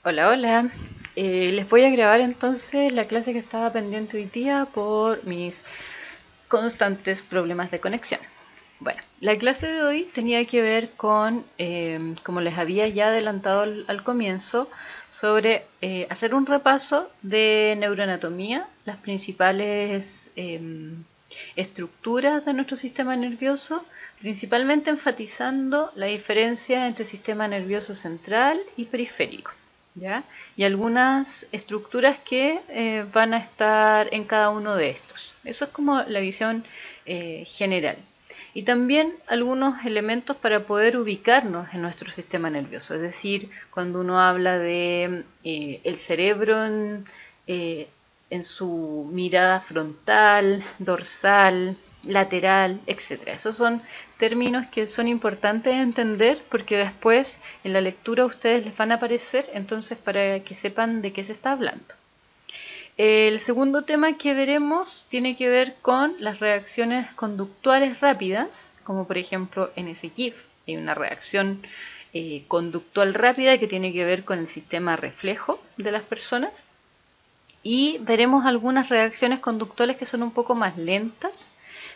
Hola, hola. Les voy a grabar entonces la clase que estaba pendiente hoy día por mis constantes problemas de conexión. Bueno, la clase de hoy tenía que ver con, como les había ya adelantado al comienzo, sobre hacer un repaso de neuroanatomía, las principales estructuras de nuestro sistema nervioso, principalmente enfatizando la diferencia entre sistema nervioso central y periférico. ¿Ya? Y algunas estructuras que van a estar en cada uno de estos. Eso es como la visión general. Y también algunos elementos para poder ubicarnos en nuestro sistema nervioso. Es decir, cuando uno habla de el cerebro en su mirada frontal, dorsal, lateral, etcétera. Esos son términos que son importantes de entender porque después en la lectura a ustedes les van a aparecer, entonces para que sepan de qué se está hablando. El segundo tema que veremos tiene que ver con las reacciones conductuales rápidas, como por ejemplo en ese GIF hay una reacción conductual rápida que tiene que ver con el sistema reflejo de las personas. Y veremos algunas reacciones conductuales que son un poco más lentas,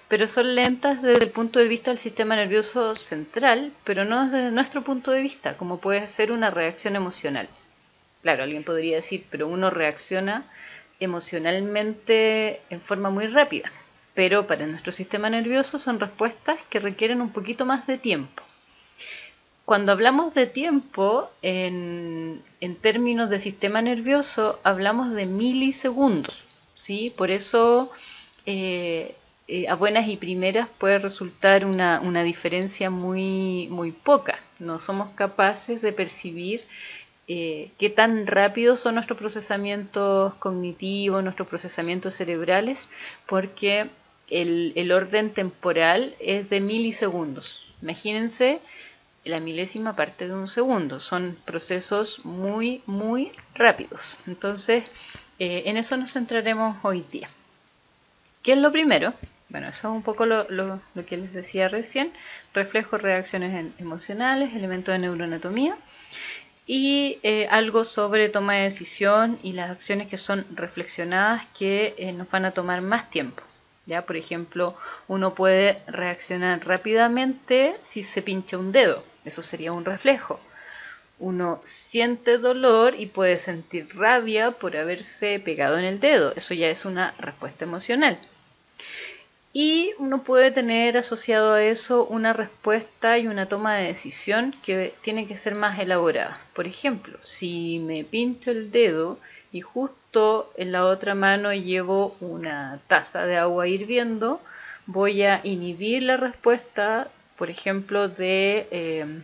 pero son lentas desde el punto de vista del sistema nervioso central, pero no desde nuestro punto de vista, como puede ser una reacción emocional. Claro, alguien podría decir, pero uno reacciona emocionalmente en forma muy rápida, pero para nuestro sistema nervioso son respuestas que requieren un poquito más de tiempo. Cuando hablamos de tiempo, en términos de sistema nervioso, hablamos de milisegundos, ¿sí? Por eso, a buenas y primeras puede resultar una diferencia muy poca. No somos capaces de percibir qué tan rápidos son nuestros procesamientos cognitivos, nuestros procesamientos cerebrales, porque el orden temporal es de milisegundos. Imagínense la milésima parte de un segundo. Son procesos muy rápidos. Entonces, en eso nos centraremos hoy día. ¿Qué es lo primero? Bueno, eso es un poco lo que les decía recién. Reflejos, reacciones emocionales, elementos de neuroanatomía. Y algo sobre toma de decisión y las acciones que son reflexionadas que nos van a tomar más tiempo. ¿Ya? Por ejemplo, uno puede reaccionar rápidamente si se pincha un dedo. Eso sería un reflejo. Uno siente dolor y puede sentir rabia por haberse pegado en el dedo. Eso ya es una respuesta emocional. Y uno puede tener asociado a eso una respuesta y una toma de decisión que tiene que ser más elaborada. Por ejemplo, si me pincho el dedo y justo en la otra mano llevo una taza de agua hirviendo, voy a inhibir la respuesta, por ejemplo, de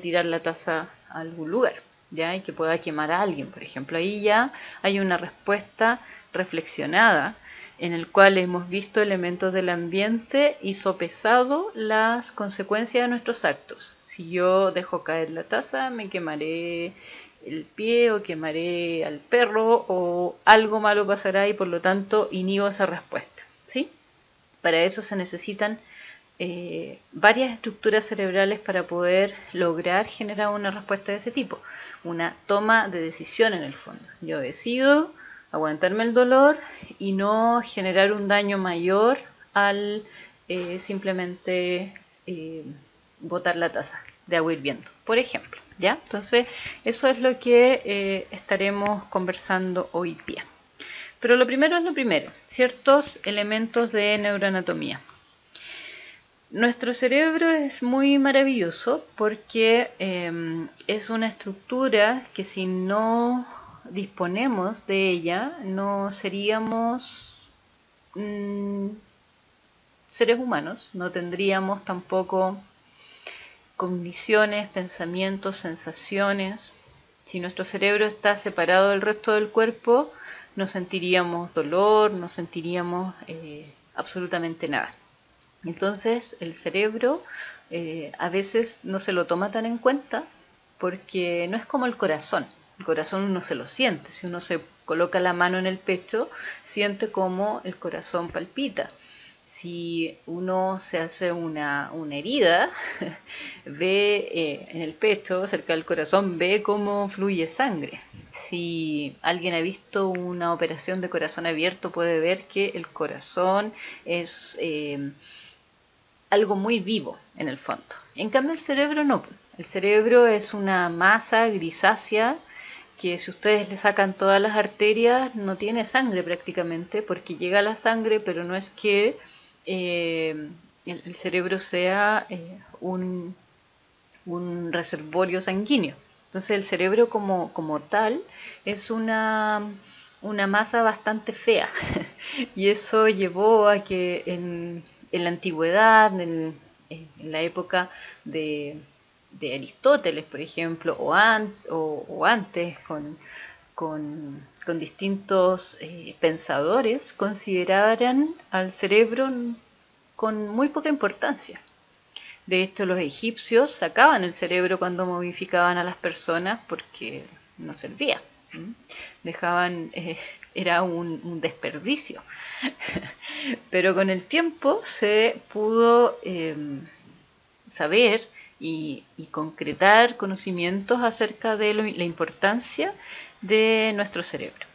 tirar la taza a algún lugar, ¿ya? Y que pueda quemar a alguien, por ejemplo. Ahí ya hay una respuesta reflexionada en el cual hemos visto elementos del ambiente y sopesado las consecuencias de nuestros actos. Si yo dejo caer la taza, me quemaré el pie o quemaré al perro o algo malo pasará y por lo tanto inhibo esa respuesta, ¿sí? Para eso se necesitan varias estructuras cerebrales para poder lograr generar una respuesta de ese tipo. Una toma de decisión en el fondo. Yo decido aguantarme el dolor y no generar un daño mayor al simplemente botar la taza de agua hirviendo, por ejemplo. ¿Ya? Entonces, eso es lo que estaremos conversando hoy día. Pero lo primero es lo primero, ciertos elementos de neuroanatomía. Nuestro cerebro es muy maravilloso porque es una estructura que si no disponemos de ella no seríamos seres humanos, no tendríamos tampoco cogniciones, pensamientos, sensaciones. Si nuestro cerebro está separado del resto del cuerpo, no sentiríamos dolor, no sentiríamos absolutamente nada. Entonces el cerebro a veces no se lo toma tan en cuenta porque no es como el corazón. El corazón uno se lo siente. Si uno se coloca la mano en el pecho, siente como el corazón palpita. Si uno se hace una herida, ve en el pecho, cerca del corazón, ve cómo fluye sangre. Si alguien ha visto una operación de corazón abierto, puede ver que el corazón es algo muy vivo en el fondo. En cambio el cerebro no. El cerebro es una masa grisácea que si ustedes le sacan todas las arterias no tiene sangre prácticamente, porque llega la sangre, pero no es que el cerebro sea un reservorio sanguíneo. Entonces el cerebro como tal es una masa bastante fea y eso llevó a que en la antigüedad, en la época de Aristóteles, por ejemplo, o antes con distintos pensadores, consideraran al cerebro con muy poca importancia. De hecho, los egipcios sacaban el cerebro cuando momificaban a las personas porque no servía. Dejaban, era un desperdicio. Pero con el tiempo se pudo saber y concretar conocimientos acerca de la importancia de nuestro cerebro.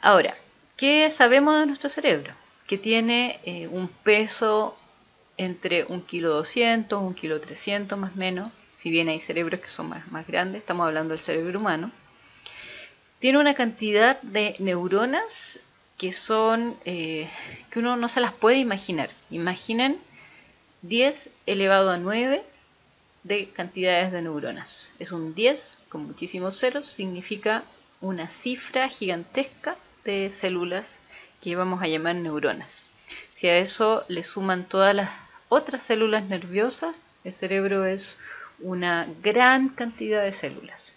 Ahora, ¿qué sabemos de nuestro cerebro? Que tiene un peso entre 1,2 kg, 1,3 kg más o menos, si bien hay cerebros que son más grandes, estamos hablando del cerebro humano. Tiene una cantidad de neuronas que son, que uno no se las puede imaginar. Imaginen 10 elevado a 9 de cantidades de neuronas. Es un 10 con muchísimos ceros, significa una cifra gigantesca de células que vamos a llamar neuronas. Si a eso le suman todas las otras células nerviosas, el cerebro es una gran cantidad de células.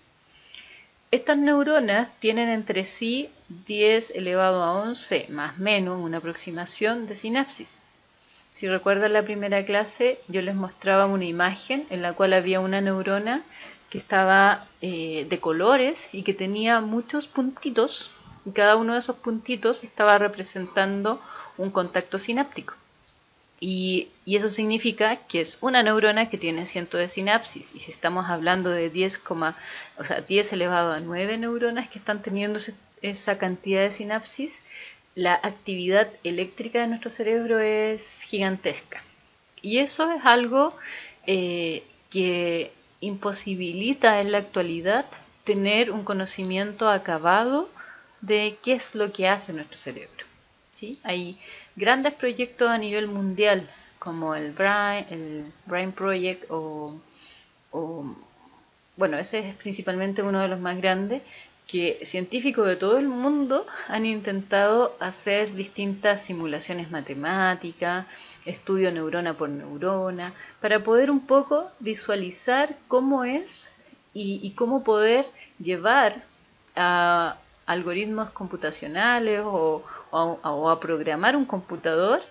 Estas neuronas tienen entre sí 10 elevado a 11 más o menos una aproximación de sinapsis. Si recuerdan la primera clase, yo les mostraba una imagen en la cual había una neurona que estaba de colores y que tenía muchos puntitos, y cada uno de esos puntitos estaba representando un contacto sináptico. Y eso significa que es una neurona que tiene cientos de sinapsis. Y si estamos hablando de 10 elevado a 9 neuronas que están teniendo esa cantidad de sinapsis, la actividad eléctrica de nuestro cerebro es gigantesca. Y eso es algo que imposibilita en la actualidad tener un conocimiento acabado de qué es lo que hace nuestro cerebro. ¿Sí? Hay grandes proyectos a nivel mundial como el Brain Project bueno, ese es principalmente uno de los más grandes, que científicos de todo el mundo han intentado hacer distintas simulaciones matemáticas, estudio neurona por neurona, para poder un poco visualizar cómo es y cómo poder llevar a algoritmos computacionales o a programar un computador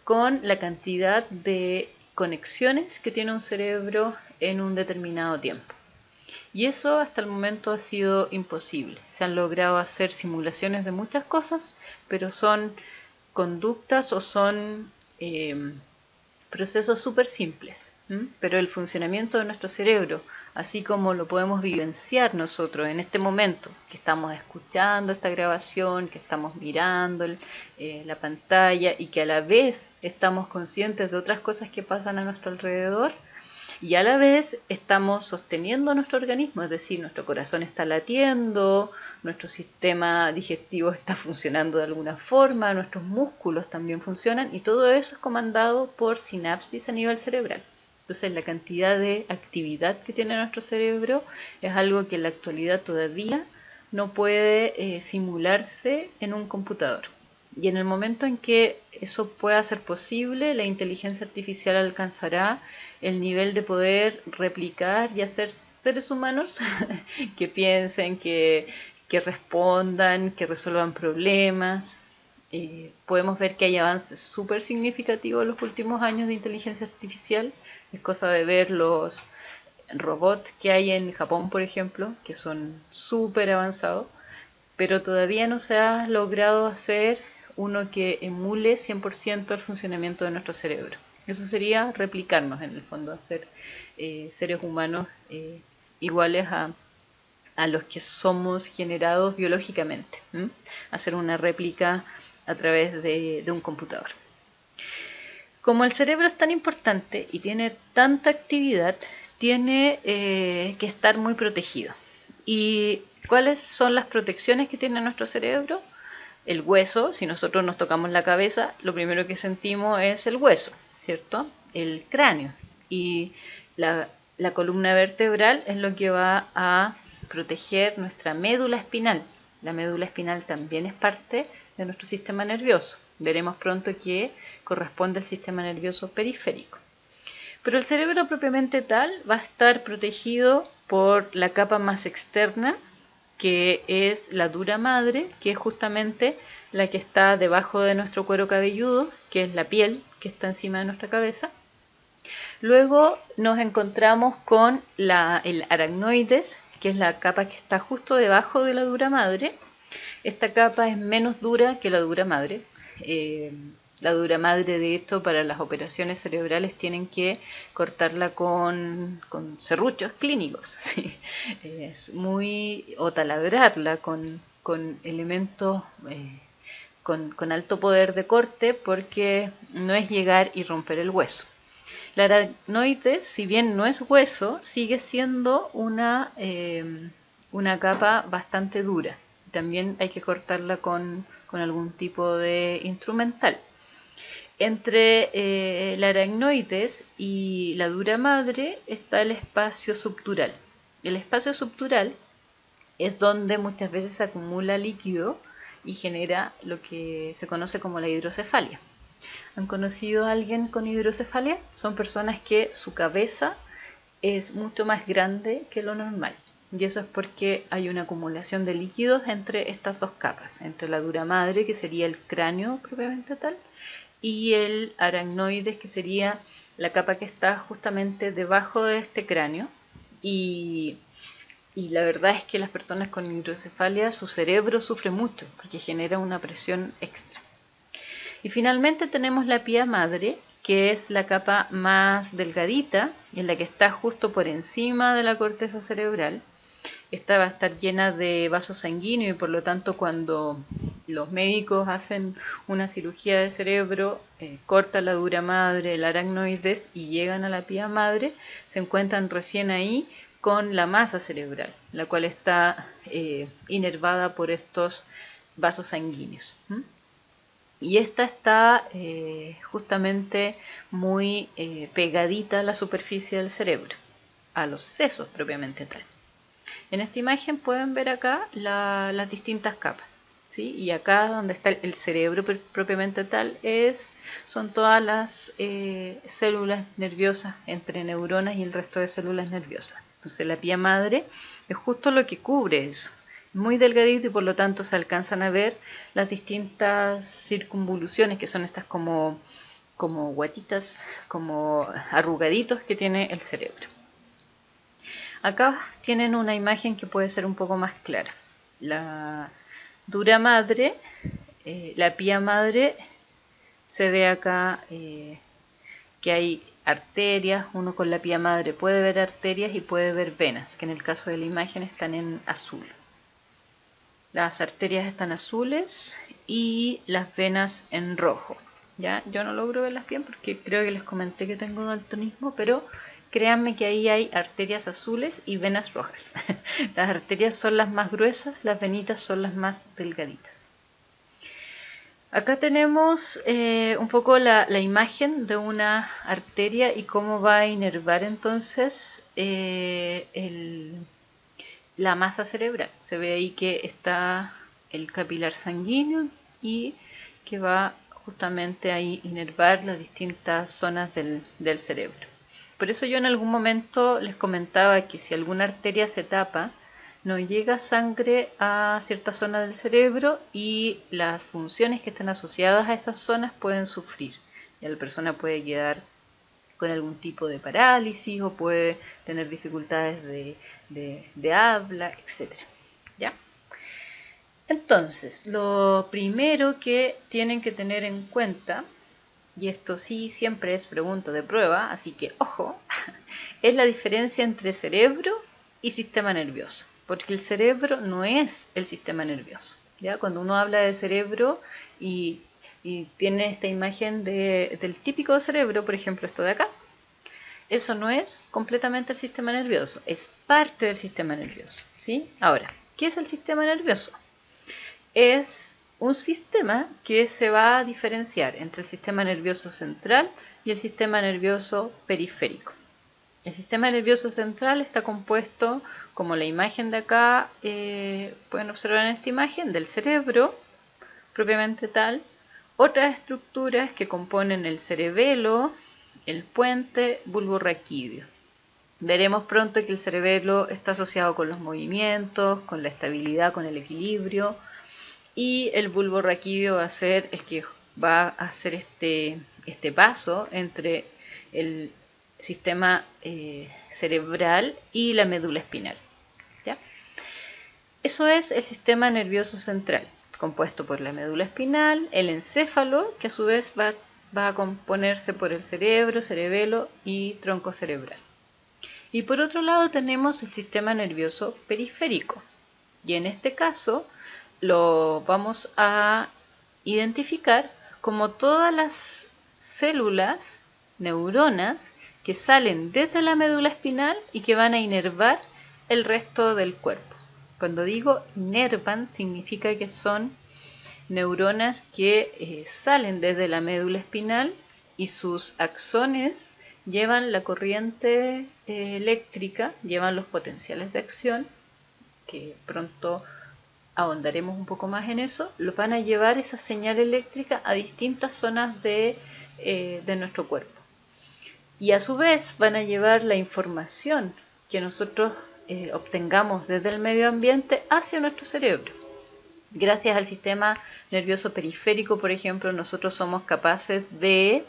con la cantidad de conexiones que tiene un cerebro en un determinado tiempo. Y eso hasta el momento ha sido imposible. Se han logrado hacer simulaciones de muchas cosas, pero son conductas o son procesos súper simples. Pero el funcionamiento de nuestro cerebro, así como lo podemos vivenciar nosotros en este momento, que estamos escuchando esta grabación, que estamos mirando la pantalla y que a la vez estamos conscientes de otras cosas que pasan a nuestro alrededor, y a la vez estamos sosteniendo nuestro organismo, es decir, nuestro corazón está latiendo, nuestro sistema digestivo está funcionando de alguna forma, nuestros músculos también funcionan y todo eso es comandado por sinapsis a nivel cerebral. Entonces la cantidad de actividad que tiene nuestro cerebro es algo que en la actualidad todavía no puede simularse en un computador. Y en el momento en que eso pueda ser posible, la inteligencia artificial alcanzará el nivel de poder replicar y hacer seres humanos que piensen, que respondan, que resuelvan problemas. Podemos ver que hay avances súper significativos en los últimos años de inteligencia artificial. Es cosa de ver los robots que hay en Japón, por ejemplo, que son súper avanzados, pero todavía no se ha logrado hacer uno que emule 100% el funcionamiento de nuestro cerebro. Eso sería replicarnos en el fondo, hacer seres humanos iguales a a los que somos generados biológicamente, hacer una réplica a través de un computador. Como el cerebro es tan importante y tiene tanta actividad, tiene que estar muy protegido. ¿Y cuáles son las protecciones que tiene nuestro cerebro? El hueso, si nosotros nos tocamos la cabeza, lo primero que sentimos es el hueso, ¿cierto? El cráneo. Y la columna vertebral es lo que va a proteger nuestra médula espinal. La médula espinal también es parte de nuestro sistema nervioso. Veremos pronto que corresponde al sistema nervioso periférico. Pero el cerebro propiamente tal va a estar protegido por la capa más externa, que es la dura madre, que es justamente la que está debajo de nuestro cuero cabelludo, que es la piel que está encima de nuestra cabeza. Luego nos encontramos con el aracnoides, que es la capa que está justo debajo de la dura madre. Esta capa es menos dura que la dura madre. La dura madre, de hecho, para las operaciones cerebrales tienen que cortarla con serruchos clínicos, ¿sí? O taladrarla con elementos con alto poder de corte, porque no es llegar y romper el hueso. La aracnoides, si bien no es hueso, sigue siendo una capa bastante dura. También hay que cortarla con algún tipo de instrumental. Entre la aracnoides y la dura madre está el espacio subdural. El espacio subdural es donde muchas veces se acumula líquido y genera lo que se conoce como la hidrocefalia. ¿Han conocido a alguien con hidrocefalia? Son personas que su cabeza es mucho más grande que lo normal. Y eso es porque hay una acumulación de líquidos entre estas dos capas, entre la dura madre, que sería el cráneo propiamente tal, y el aracnoides, que sería la capa que está justamente debajo de este cráneo. Y la verdad es que las personas con hidrocefalia, su cerebro sufre mucho porque genera una presión extra. Y finalmente tenemos la pía madre, que es la capa más delgadita, en la que está justo por encima de la corteza cerebral. Esta va a estar llena de vasos sanguíneos y por lo tanto cuando los médicos hacen una cirugía de cerebro, cortan la dura madre, el aracnoides y llegan a la pía madre, se encuentran recién ahí con la masa cerebral, la cual está inervada por estos vasos sanguíneos. Y esta está justamente muy pegadita a la superficie del cerebro, a los sesos propiamente tal. En esta imagen pueden ver acá las distintas capas, ¿sí? Y acá donde está el cerebro propiamente tal son todas las células nerviosas entre neuronas y el resto de células nerviosas. Entonces la pía madre es justo lo que cubre eso. Muy delgadito y por lo tanto se alcanzan a ver las distintas circunvoluciones, que son estas como guatitas, como arrugaditos que tiene el cerebro. Acá tienen una imagen que puede ser un poco más clara. La dura madre, la pía madre, se ve acá que hay arterias. Uno con la pía madre puede ver arterias y puede ver venas, que en el caso de la imagen están en azul. Las arterias están azules y las venas en rojo. ¿Ya? Yo no logro verlas bien porque creo que les comenté que tengo daltonismo, pero créanme que ahí hay arterias azules y venas rojas. Las arterias son las más gruesas, las venitas son las más delgaditas. Acá tenemos un poco la imagen de una arteria y cómo va a inervar entonces la masa cerebral. Se ve ahí que está el capilar sanguíneo y que va justamente a inervar las distintas zonas del cerebro. Por eso yo en algún momento les comentaba que si alguna arteria se tapa, no llega sangre a cierta zona del cerebro y las funciones que estén asociadas a esas zonas pueden sufrir. Y la persona puede quedar con algún tipo de parálisis o puede tener dificultades de habla, etc. ¿Ya? Entonces, lo primero que tienen que tener en cuenta, y esto sí siempre es pregunta de prueba, así que ojo, es la diferencia entre cerebro y sistema nervioso. porque el cerebro no es el sistema nervioso. ¿Ya? Cuando uno habla de cerebro y tiene esta imagen del típico cerebro, por ejemplo esto de acá, eso no es completamente el sistema nervioso, es parte del sistema nervioso, ¿sí? Ahora, ¿qué es el sistema nervioso? Es un sistema que se va a diferenciar entre el sistema nervioso central y el sistema nervioso periférico. El sistema nervioso central está compuesto, como la imagen de acá, pueden observar en esta imagen, del cerebro, propiamente tal, otras estructuras que componen el cerebelo, el puente bulborraquídeo. Veremos pronto que el cerebelo está asociado con los movimientos, con la estabilidad, con el equilibrio, y el bulbo raquídeo va a ser el que va a hacer este paso entre el sistema cerebral y la médula espinal. ¿Ya? Eso es el sistema nervioso central, compuesto por la médula espinal, el encéfalo, que a su vez va a componerse por el cerebro, cerebelo y tronco cerebral. Y por otro lado tenemos el sistema nervioso periférico, y en este caso lo vamos a identificar como todas las células, neuronas, que salen desde la médula espinal y que van a inervar el resto del cuerpo. Cuando digo inervan, significa que son neuronas que salen desde la médula espinal y sus axones llevan la corriente eléctrica, llevan los potenciales de acción, que pronto ahondaremos un poco más en eso, los van a llevar esa señal eléctrica a distintas zonas de nuestro cuerpo. Y a su vez van a llevar la información que nosotros obtengamos desde el medio ambiente hacia nuestro cerebro. Gracias al sistema nervioso periférico, por ejemplo, nosotros somos capaces de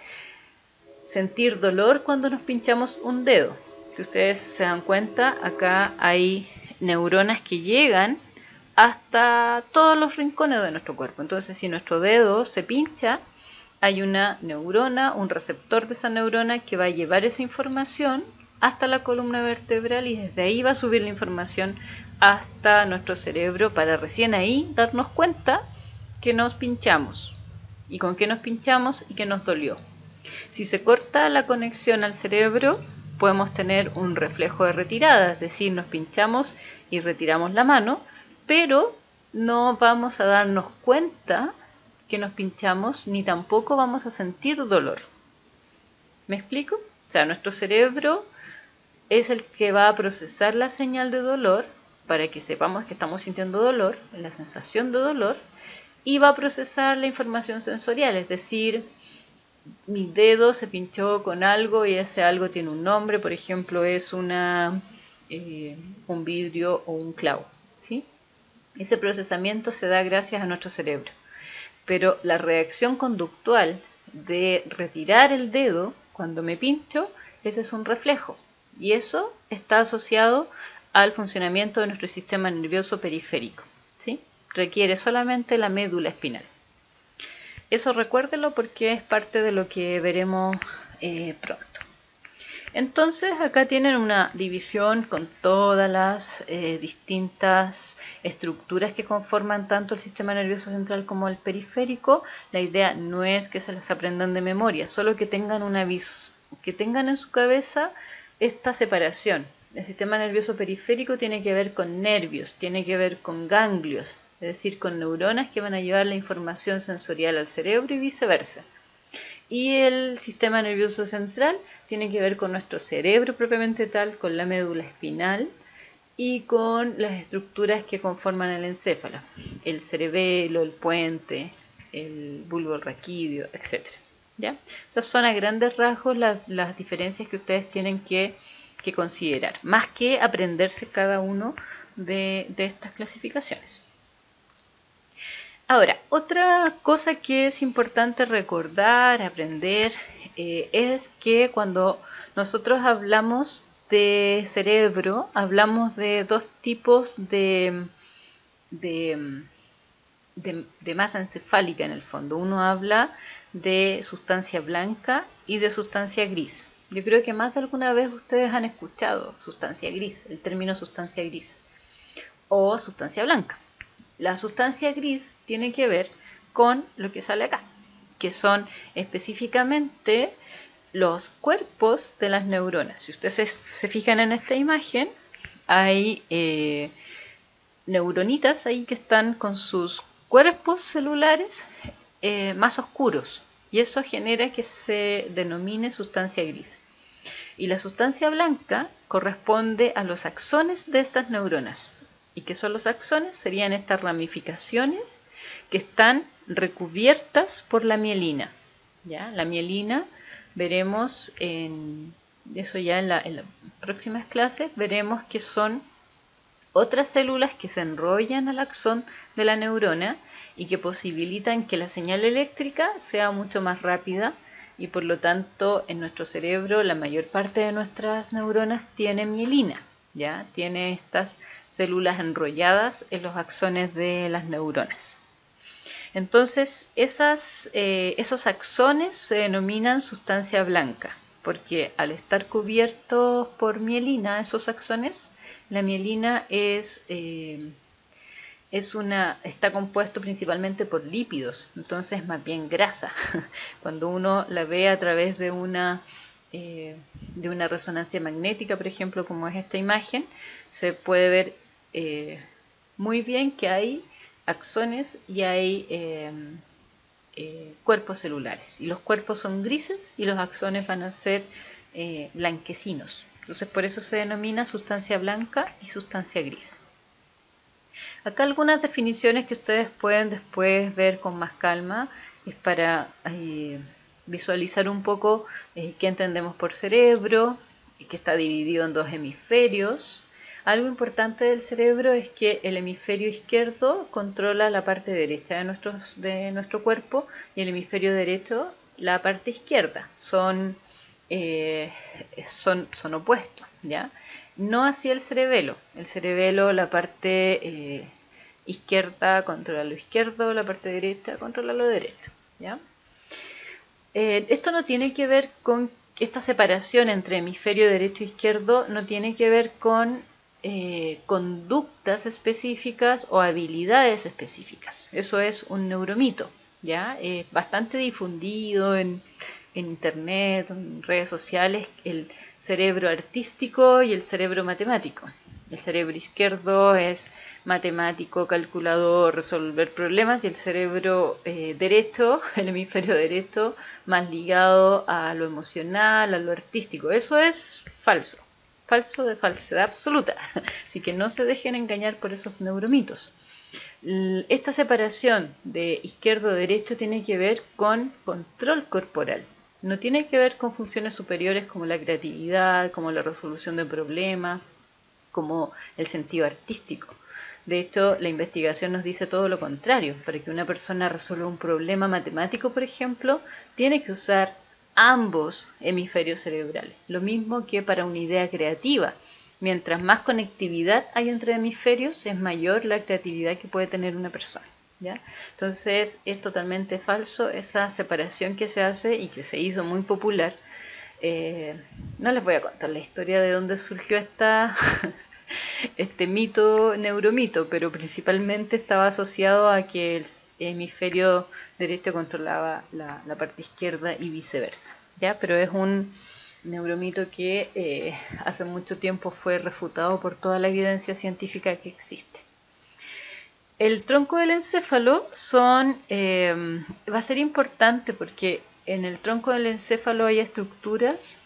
sentir dolor cuando nos pinchamos un dedo. Si ustedes se dan cuenta, acá hay neuronas que llegan hasta todos los rincones de nuestro cuerpo. Entonces, si nuestro dedo se pincha, hay una neurona, un receptor de esa neurona que va a llevar esa información hasta la columna vertebral y desde ahí va a subir la información hasta nuestro cerebro para recién ahí darnos cuenta que nos pinchamos y con qué nos pinchamos y que nos dolió. Si se corta la conexión al cerebro, podemos tener un reflejo de retirada, es decir, nos pinchamos y retiramos la mano, pero no vamos a darnos cuenta que nos pinchamos ni tampoco vamos a sentir dolor. ¿Me explico? O sea, nuestro cerebro es el que va a procesar la señal de dolor para que sepamos que estamos sintiendo dolor, la sensación de dolor, y va a procesar la información sensorial, es decir, mi dedo se pinchó con algo y ese algo tiene un nombre, por ejemplo, es un vidrio o un clavo, ¿sí? Ese procesamiento se da gracias a nuestro cerebro. Pero la reacción conductual de retirar el dedo cuando me pincho, ese es un reflejo. Y eso está asociado al funcionamiento de nuestro sistema nervioso periférico, ¿sí? Requiere solamente la médula espinal. Eso recuérdelo porque es parte de lo que veremos pronto. Entonces acá tienen una división con todas las distintas estructuras que conforman tanto el sistema nervioso central como el periférico. La idea no es que se las aprendan de memoria, solo que tengan que tengan en su cabeza esta separación. El sistema nervioso periférico tiene que ver con nervios, tiene que ver con ganglios, es decir, con neuronas que van a llevar la información sensorial al cerebro y viceversa. Y el sistema nervioso central tiene que ver con nuestro cerebro propiamente tal, con la médula espinal y con las estructuras que conforman el encéfalo, el cerebelo, el puente, el bulbo raquídeo, etc. ¿Ya? Esas son a grandes rasgos las diferencias que ustedes tienen que considerar, más que aprenderse cada uno de estas clasificaciones. Ahora, otra cosa que es importante recordar, aprender, es que cuando nosotros hablamos de cerebro, hablamos de dos tipos de masa encefálica en el fondo. Uno habla de sustancia blanca y de sustancia gris. Yo creo que más de alguna vez ustedes han escuchado sustancia gris, el término sustancia gris. o sustancia blanca. La sustancia gris tiene que ver con lo que sale acá, que son específicamente los cuerpos de las neuronas. Si ustedes se fijan en esta imagen, hay neuronitas ahí que están con sus cuerpos celulares más oscuros, y eso genera que se denomine sustancia gris. Y la sustancia blanca corresponde a los axones de estas neuronas. ¿Y qué son los axones? Serían estas ramificaciones que están recubiertas por la mielina. ¿Ya? La mielina veremos eso ya en las próximas clases, veremos que son otras células que se enrollan al axón de la neurona y que posibilitan que la señal eléctrica sea mucho más rápida, y por lo tanto en nuestro cerebro la mayor parte de nuestras neuronas tiene mielina, ¿ya? Tiene estas células enrolladas en los axones de las neuronas. Entonces esos axones se denominan sustancia blanca, porque al estar cubiertos por mielina esos axones, la mielina está compuesto principalmente por lípidos, entonces más bien grasa. Cuando uno la ve a través de una resonancia magnética, por ejemplo, como es esta imagen, se puede ver muy bien que hay axones y hay cuerpos celulares, y los cuerpos son grises y los axones van a ser blanquecinos. Entonces por eso se denomina sustancia blanca y sustancia gris. Acá algunas definiciones que ustedes pueden después ver con más calma, es para visualizar un poco qué entendemos por cerebro, que está dividido en dos hemisferios. Algo importante del cerebro es que el hemisferio izquierdo controla la parte derecha de nuestro cuerpo, y el hemisferio derecho la parte izquierda. Son opuestos, ¿ya? No así el cerebelo. El cerebelo, la parte izquierda controla lo izquierdo, la parte derecha controla lo derecho, ¿ya? Esto no tiene que ver con esta separación entre hemisferio derecho e izquierdo, no tiene que ver con conductas específicas o habilidades específicas. Eso es un neuromito, ¿ya? Bastante difundido en internet, en redes sociales, el cerebro artístico y el cerebro matemático. El cerebro izquierdo es matemático, calculador, resolver problemas, y el cerebro derecho, el hemisferio derecho, más ligado a lo emocional, a lo artístico. Eso es falso, falso de falsedad absoluta. Así que no se dejen engañar por esos neuromitos. Esta separación de izquierdo-derecho tiene que ver con control corporal. No tiene que ver con funciones superiores como la creatividad, como la resolución de problemas, como el sentido artístico. De hecho, la investigación nos dice todo lo contrario. Para que una persona resuelva un problema matemático, por ejemplo, tiene que usar ambos hemisferios cerebrales. Lo mismo que para una idea creativa. Mientras más conectividad hay entre hemisferios, es mayor la creatividad que puede tener una persona, ¿ya? Entonces es totalmente falso esa separación que se hace y que se hizo muy popular. No les voy a contar la historia de dónde surgió este neuromito, pero principalmente estaba asociado a que el hemisferio derecho controlaba la parte izquierda y viceversa, ¿ya? Pero es un neuromito que hace mucho tiempo fue refutado por toda la evidencia científica que existe. El tronco del encéfalo va a ser importante porque en el tronco del encéfalo hay estructuras.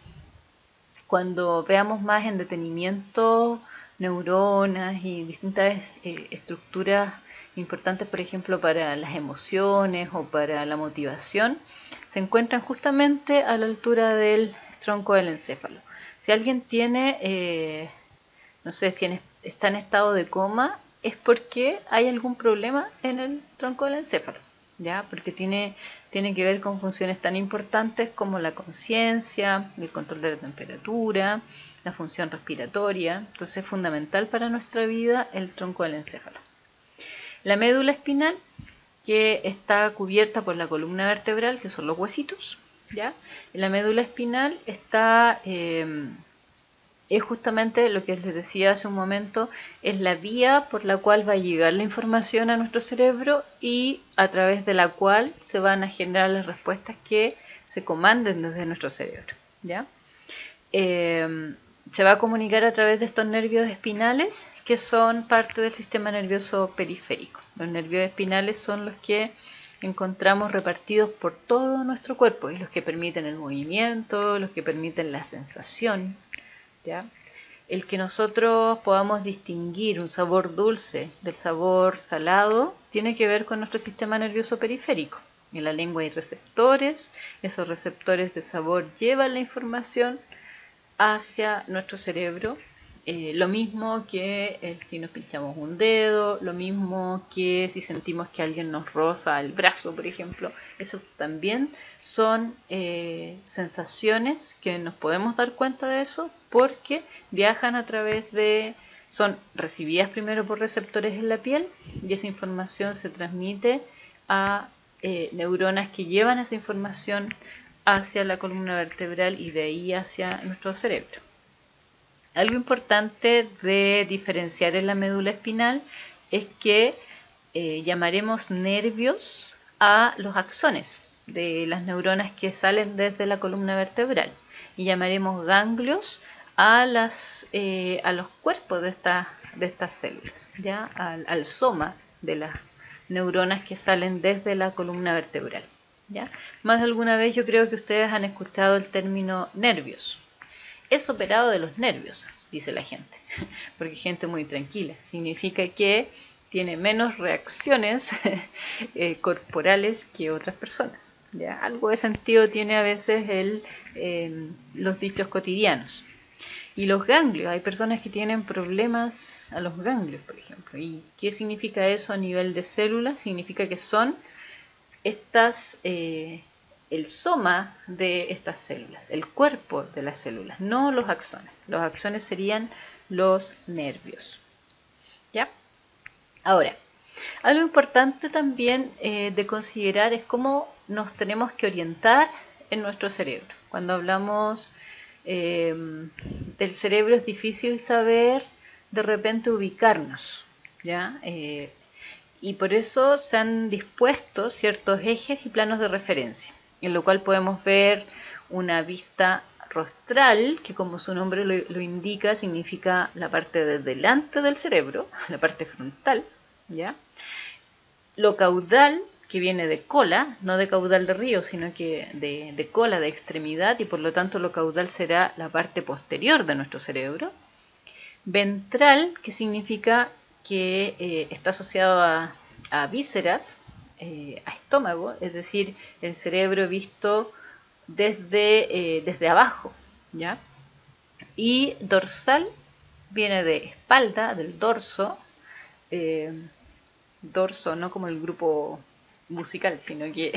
Cuando veamos más en detenimiento neuronas y distintas estructuras importantes, por ejemplo, para las emociones o para la motivación, se encuentran justamente a la altura del tronco del encéfalo. Si alguien tiene, no sé, si está en estado de coma, es porque hay algún problema en el tronco del encéfalo, ¿ya? Porque tiene que ver con funciones tan importantes como la conciencia, el control de la temperatura, la función respiratoria. Entonces es fundamental para nuestra vida el tronco del encéfalo. La médula espinal, que está cubierta por la columna vertebral, que son los huesitos, ¿ya? En la médula espinal está es justamente lo que les decía hace un momento, es la vía por la cual va a llegar la información a nuestro cerebro y a través de la cual se van a generar las respuestas que se comanden desde nuestro cerebro, ¿ya? Se va a comunicar a través de estos nervios espinales que son parte del sistema nervioso periférico. Los nervios espinales son los que encontramos repartidos por todo nuestro cuerpo y los que permiten el movimiento, los que permiten la sensación, ¿ya? El que nosotros podamos distinguir un sabor dulce del sabor salado tiene que ver con nuestro sistema nervioso periférico. En la lengua hay receptores, esos receptores de sabor llevan la información hacia nuestro cerebro. Lo mismo que si nos pinchamos un dedo, lo mismo que si sentimos que alguien nos roza el brazo, por ejemplo. Eso también son sensaciones que nos podemos dar cuenta de eso porque viajan a través son recibidas primero por receptores en la piel y esa información se transmite a neuronas que llevan esa información hacia la columna vertebral y de ahí hacia nuestro cerebro. Algo importante de diferenciar en la médula espinal es que llamaremos nervios a los axones de las neuronas que salen desde la columna vertebral y llamaremos ganglios a los cuerpos de estas células, ¿ya? Al soma de las neuronas que salen desde la columna vertebral, ¿ya? Más de alguna vez yo creo que ustedes han escuchado el término nervios. Es operado de los nervios, dice la gente, porque gente muy tranquila. Significa que tiene menos reacciones corporales que otras personas, ¿ya? Algo de sentido tiene a veces los dichos cotidianos. Y los ganglios, hay personas que tienen problemas a los ganglios, por ejemplo. ¿Y qué significa eso a nivel de células? Significa que son el soma de estas células, el cuerpo de las células, no los axones. Los axones serían los nervios, ¿ya? Ahora, algo importante también de considerar es cómo nos tenemos que orientar en nuestro cerebro. Cuando hablamos del cerebro es difícil saber de repente ubicarnos, ¿ya? Y por eso se han dispuesto ciertos ejes y planos de referencia, en lo cual podemos ver una vista rostral, que como su nombre lo indica, significa la parte de delante del cerebro, la parte frontal, ¿ya? Lo caudal, que viene de cola, no de caudal de río, sino que de cola, de extremidad, y por lo tanto lo caudal será la parte posterior de nuestro cerebro. Ventral, que significa que está asociado a vísceras, a estómago, es decir, el cerebro visto desde abajo, ¿ya? Y dorsal viene de espalda, del dorso, dorso no como el grupo musical, sino que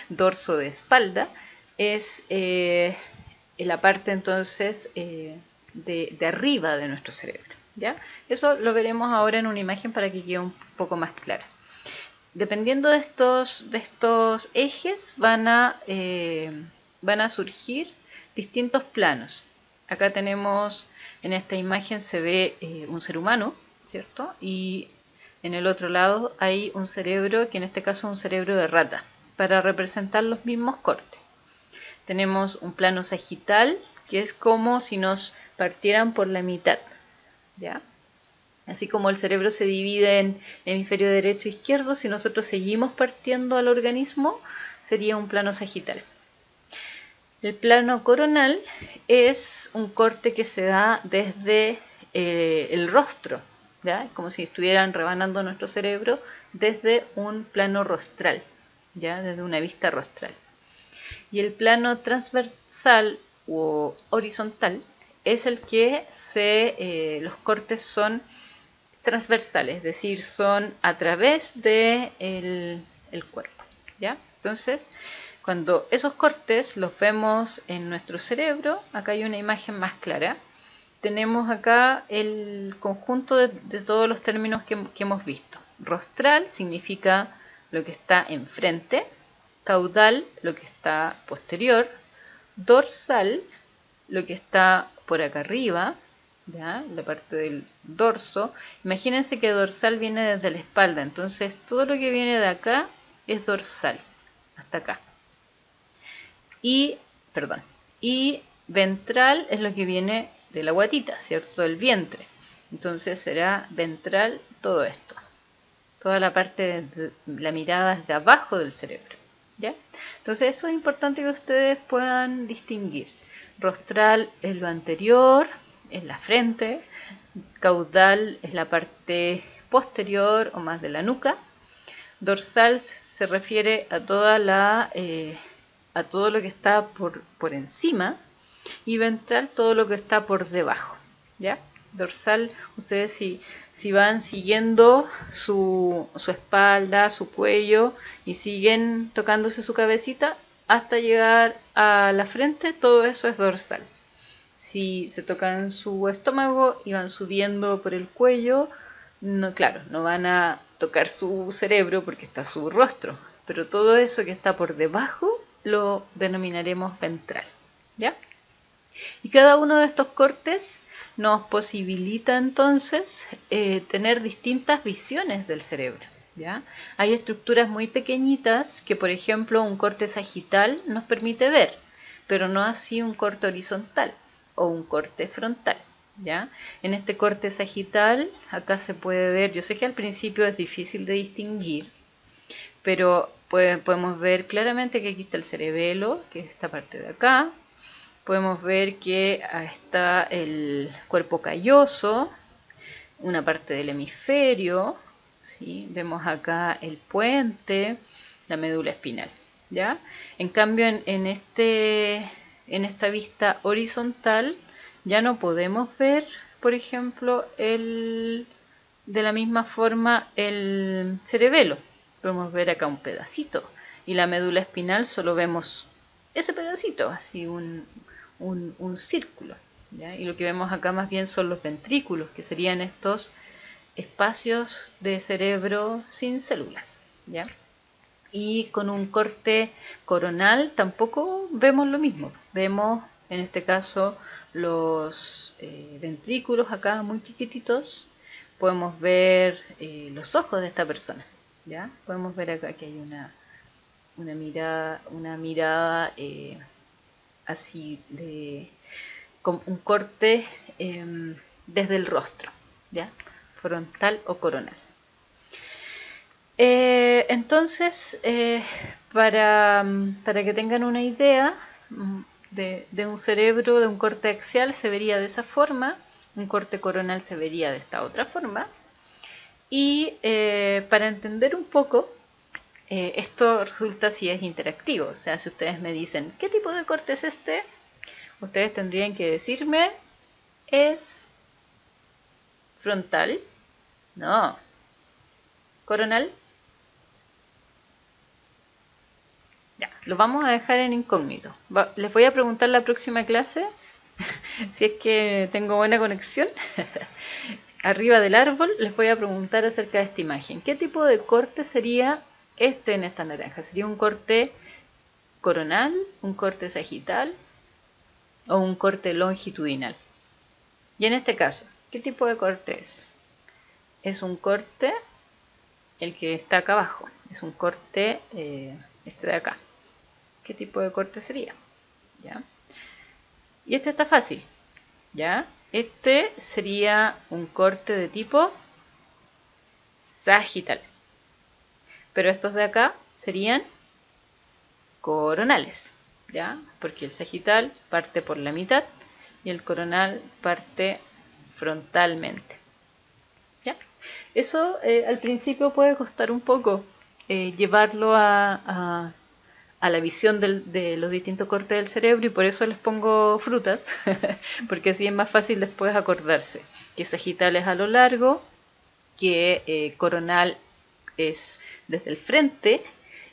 dorso de espalda, es la parte entonces de arriba de nuestro cerebro, ¿ya? Eso lo veremos ahora en una imagen para que quede un poco más clara. Dependiendo de estos ejes van a surgir distintos planos. Acá tenemos, en esta imagen se ve un ser humano, ¿cierto? Y en el otro lado hay un cerebro, que en este caso es un cerebro de rata, para representar los mismos cortes. Tenemos un plano sagital, que es como si nos partieran por la mitad, ¿ya? Así como el cerebro se divide en hemisferio derecho e izquierdo, si nosotros seguimos partiendo al organismo, sería un plano sagital. El plano coronal es un corte que se da desde el rostro, ¿ya? Es como si estuvieran rebanando nuestro cerebro desde un plano rostral, ¿ya? Desde una vista rostral. Y el plano transversal o horizontal es el que los cortes son transversales, es decir, son a través de el cuerpo, ¿ya? Entonces, cuando esos cortes los vemos en nuestro cerebro, acá hay una imagen más clara, tenemos acá el conjunto de todos los términos que hemos visto. Rostral significa lo que está enfrente, caudal lo que está posterior, dorsal lo que está por acá arriba, ¿ya? La parte del dorso. Imagínense que dorsal viene desde la espalda, entonces todo lo que viene de acá es dorsal, hasta acá. Y, perdón, y ventral es lo que viene de la guatita, ¿cierto? Del vientre. Entonces será ventral todo esto. Toda la parte de la mirada desde abajo del cerebro, ¿ya? Entonces eso es importante que ustedes puedan distinguir. Rostral es lo anterior, es la frente. Caudal es la parte posterior o más de la nuca. Dorsal se refiere a toda a todo lo que está por encima, y ventral todo lo que está por debajo, ¿ya? Dorsal, ustedes si van siguiendo su espalda, su cuello, y siguen tocándose su cabecita hasta llegar a la frente, todo eso es dorsal. Si se tocan su estómago y van subiendo por el cuello, no, claro, no van a tocar su cerebro porque está su rostro, pero todo eso que está por debajo lo denominaremos ventral, ¿ya? Y cada uno de estos cortes nos posibilita entonces tener distintas visiones del cerebro, ¿ya? Hay estructuras muy pequeñitas que, por ejemplo, un corte sagital nos permite ver, pero no así un corte horizontal o un corte frontal, ¿ya? En este corte sagital, acá se puede ver, yo sé que al principio es difícil de distinguir, pero podemos ver claramente que aquí está el cerebelo, que es esta parte de acá. Podemos ver que está el cuerpo calloso, una parte del hemisferio, ¿sí? Vemos acá el puente, la médula espinal, ¿ya? En cambio, en esta vista horizontal ya no podemos ver, por ejemplo, de la misma forma el cerebelo. Podemos ver acá un pedacito, y la médula espinal solo vemos ese pedacito, así un círculo, ¿ya? Y lo que vemos acá más bien son los ventrículos, que serían estos espacios de cerebro sin células, ¿ya? Y con un corte coronal tampoco vemos lo mismo. Vemos en este caso los ventrículos acá muy chiquititos. Podemos ver los ojos de esta persona, ¿ya? Podemos ver acá que hay una mirada así con un corte desde el rostro, ¿ya? Frontal o coronal. Entonces, para que tengan una idea de un cerebro, de un corte axial, se vería de esa forma, un corte coronal se vería de esta otra forma, y para entender un poco, esto resulta si es interactivo, o sea, si ustedes me dicen, ¿qué tipo de corte es este? Ustedes tendrían que decirme, ¿es frontal? No. ¿Coronal? Ya, lo vamos a dejar en incógnito. Les voy a preguntar la próxima clase, si es que tengo buena conexión. Arriba del árbol les voy a preguntar acerca de esta imagen. ¿Qué tipo de corte sería este en esta naranja? ¿Sería un corte coronal, un corte sagital o un corte longitudinal? Y en este caso, ¿qué tipo de corte es? Es un corte, el que está acá abajo, es un corte este de acá. ¿Qué tipo de corte sería? ¿Ya? Y este está fácil, ¿ya? Este sería un corte de tipo sagital. Pero estos de acá serían coronales, ¿ya? Porque el sagital parte por la mitad y el coronal parte frontalmente, ¿ya? Eso al principio puede costar un poco llevarlo a la visión de los distintos cortes del cerebro, y por eso les pongo frutas, porque así es más fácil después acordarse que sagital es a lo largo, que coronal es desde el frente,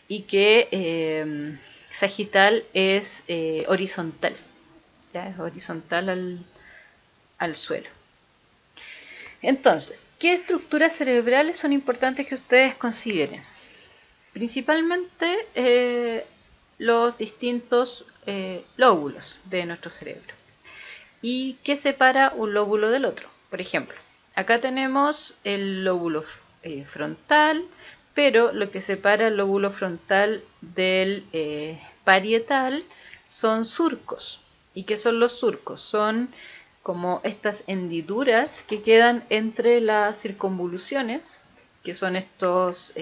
y que sagital es horizontal, ¿ya? Es horizontal al suelo. Entonces, ¿qué estructuras cerebrales son importantes que ustedes consideren? Principalmente los distintos lóbulos de nuestro cerebro. ¿Y qué separa un lóbulo del otro? Por ejemplo, acá tenemos el lóbulo frontal, pero lo que separa el lóbulo frontal del parietal son surcos. ¿Y qué son los surcos? Son como estas hendiduras que quedan entre las circunvoluciones, que son estas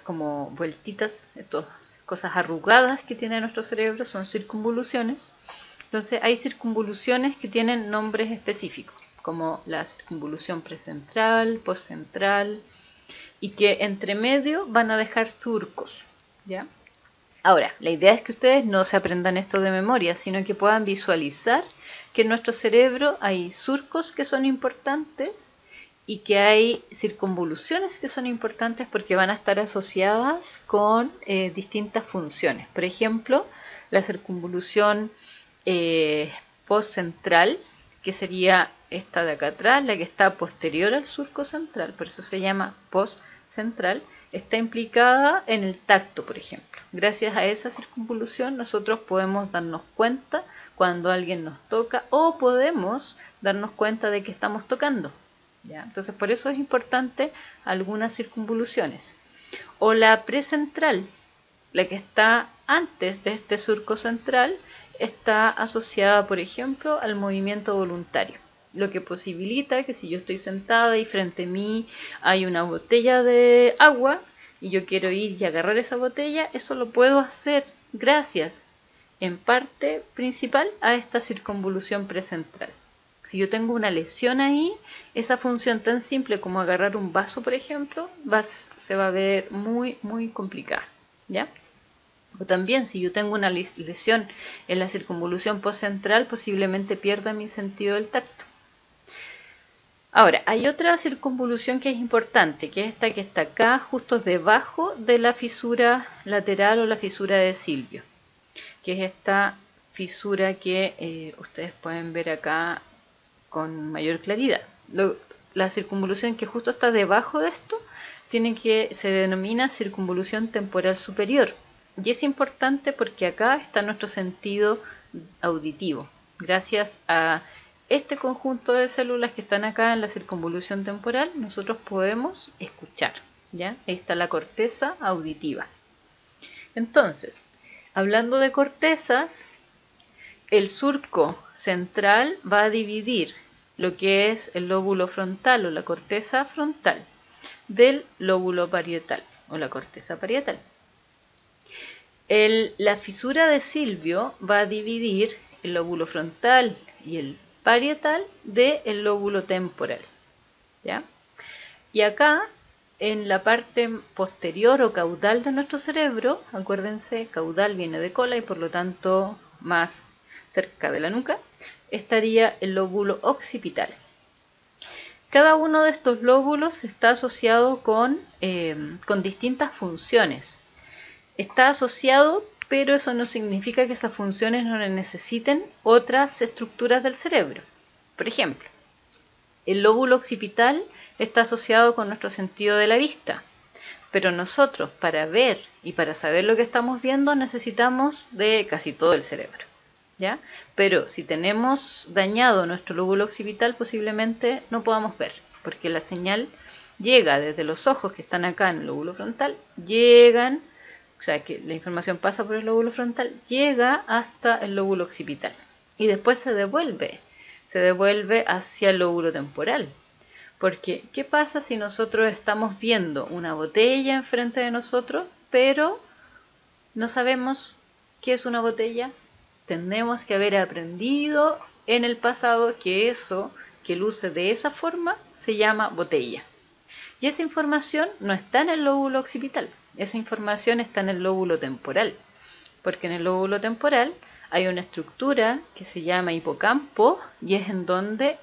como vueltitas, estas cosas arrugadas que tiene nuestro cerebro, son circunvoluciones. Entonces hay circunvoluciones que tienen nombres específicos, como la circunvolución precentral, postcentral, y que entre medio van a dejar surcos, ¿ya? Ahora, la idea es que ustedes no se aprendan esto de memoria, sino que puedan visualizar que en nuestro cerebro hay surcos que son importantes y que hay circunvoluciones que son importantes porque van a estar asociadas con distintas funciones. Por ejemplo, la circunvolución postcentral, que sería esta de acá atrás, la que está posterior al surco central, por eso se llama postcentral, está implicada en el tacto, por ejemplo. Gracias a esa circunvolución nosotros podemos darnos cuenta cuando alguien nos toca o podemos darnos cuenta de que estamos tocando, ¿ya? Entonces por eso es importante algunas circunvoluciones. O la precentral, la que está antes de este surco central, está asociada, por ejemplo, al movimiento voluntario, lo que posibilita que si yo estoy sentada y frente a mí hay una botella de agua y yo quiero ir y agarrar esa botella, eso lo puedo hacer gracias, en parte principal, a esta circunvolución precentral. Si yo tengo una lesión ahí, esa función tan simple como agarrar un vaso, por ejemplo, se va a ver muy, muy complicada, ¿ya? O también, si yo tengo una lesión en la circunvolución postcentral, posiblemente pierda mi sentido del tacto. Ahora, hay otra circunvolución que es importante, que es esta que está acá, justo debajo de la fisura lateral o la fisura de Silvio, que es esta fisura que ustedes pueden ver acá con mayor claridad. La circunvolución que justo está debajo de esto se denomina circunvolución temporal superior. Y es importante porque acá está nuestro sentido auditivo. Gracias a este conjunto de células que están acá en la circunvolución temporal, nosotros podemos escuchar, ¿ya? Ahí está la corteza auditiva. Entonces, hablando de cortezas, el surco central va a dividir lo que es el lóbulo frontal o la corteza frontal del lóbulo parietal o la corteza parietal. La fisura de Silvio va a dividir el lóbulo frontal y el parietal del lóbulo temporal, ¿ya? Y acá, en la parte posterior o caudal de nuestro cerebro, acuérdense, caudal viene de cola y por lo tanto más cerca de la nuca, estaría el lóbulo occipital. Cada uno de estos lóbulos está asociado con distintas funciones. Está asociado, pero eso no significa que esas funciones no necesiten otras estructuras del cerebro. Por ejemplo, el lóbulo occipital está asociado con nuestro sentido de la vista, pero nosotros para ver y para saber lo que estamos viendo necesitamos de casi todo el cerebro, ¿ya? Pero si tenemos dañado nuestro lóbulo occipital, posiblemente no podamos ver, porque la señal llega desde los ojos que están acá en el lóbulo frontal, o sea que la información pasa por el lóbulo frontal, llega hasta el lóbulo occipital y después se devuelve hacia el lóbulo temporal. Porque, ¿qué pasa si nosotros estamos viendo una botella enfrente de nosotros, pero no sabemos qué es una botella? Tenemos que haber aprendido en el pasado que eso, que luce de esa forma, se llama botella. Y esa información no está en el lóbulo occipital, esa información está en el lóbulo temporal, porque en el lóbulo temporal hay una estructura que se llama hipocampo y es en donde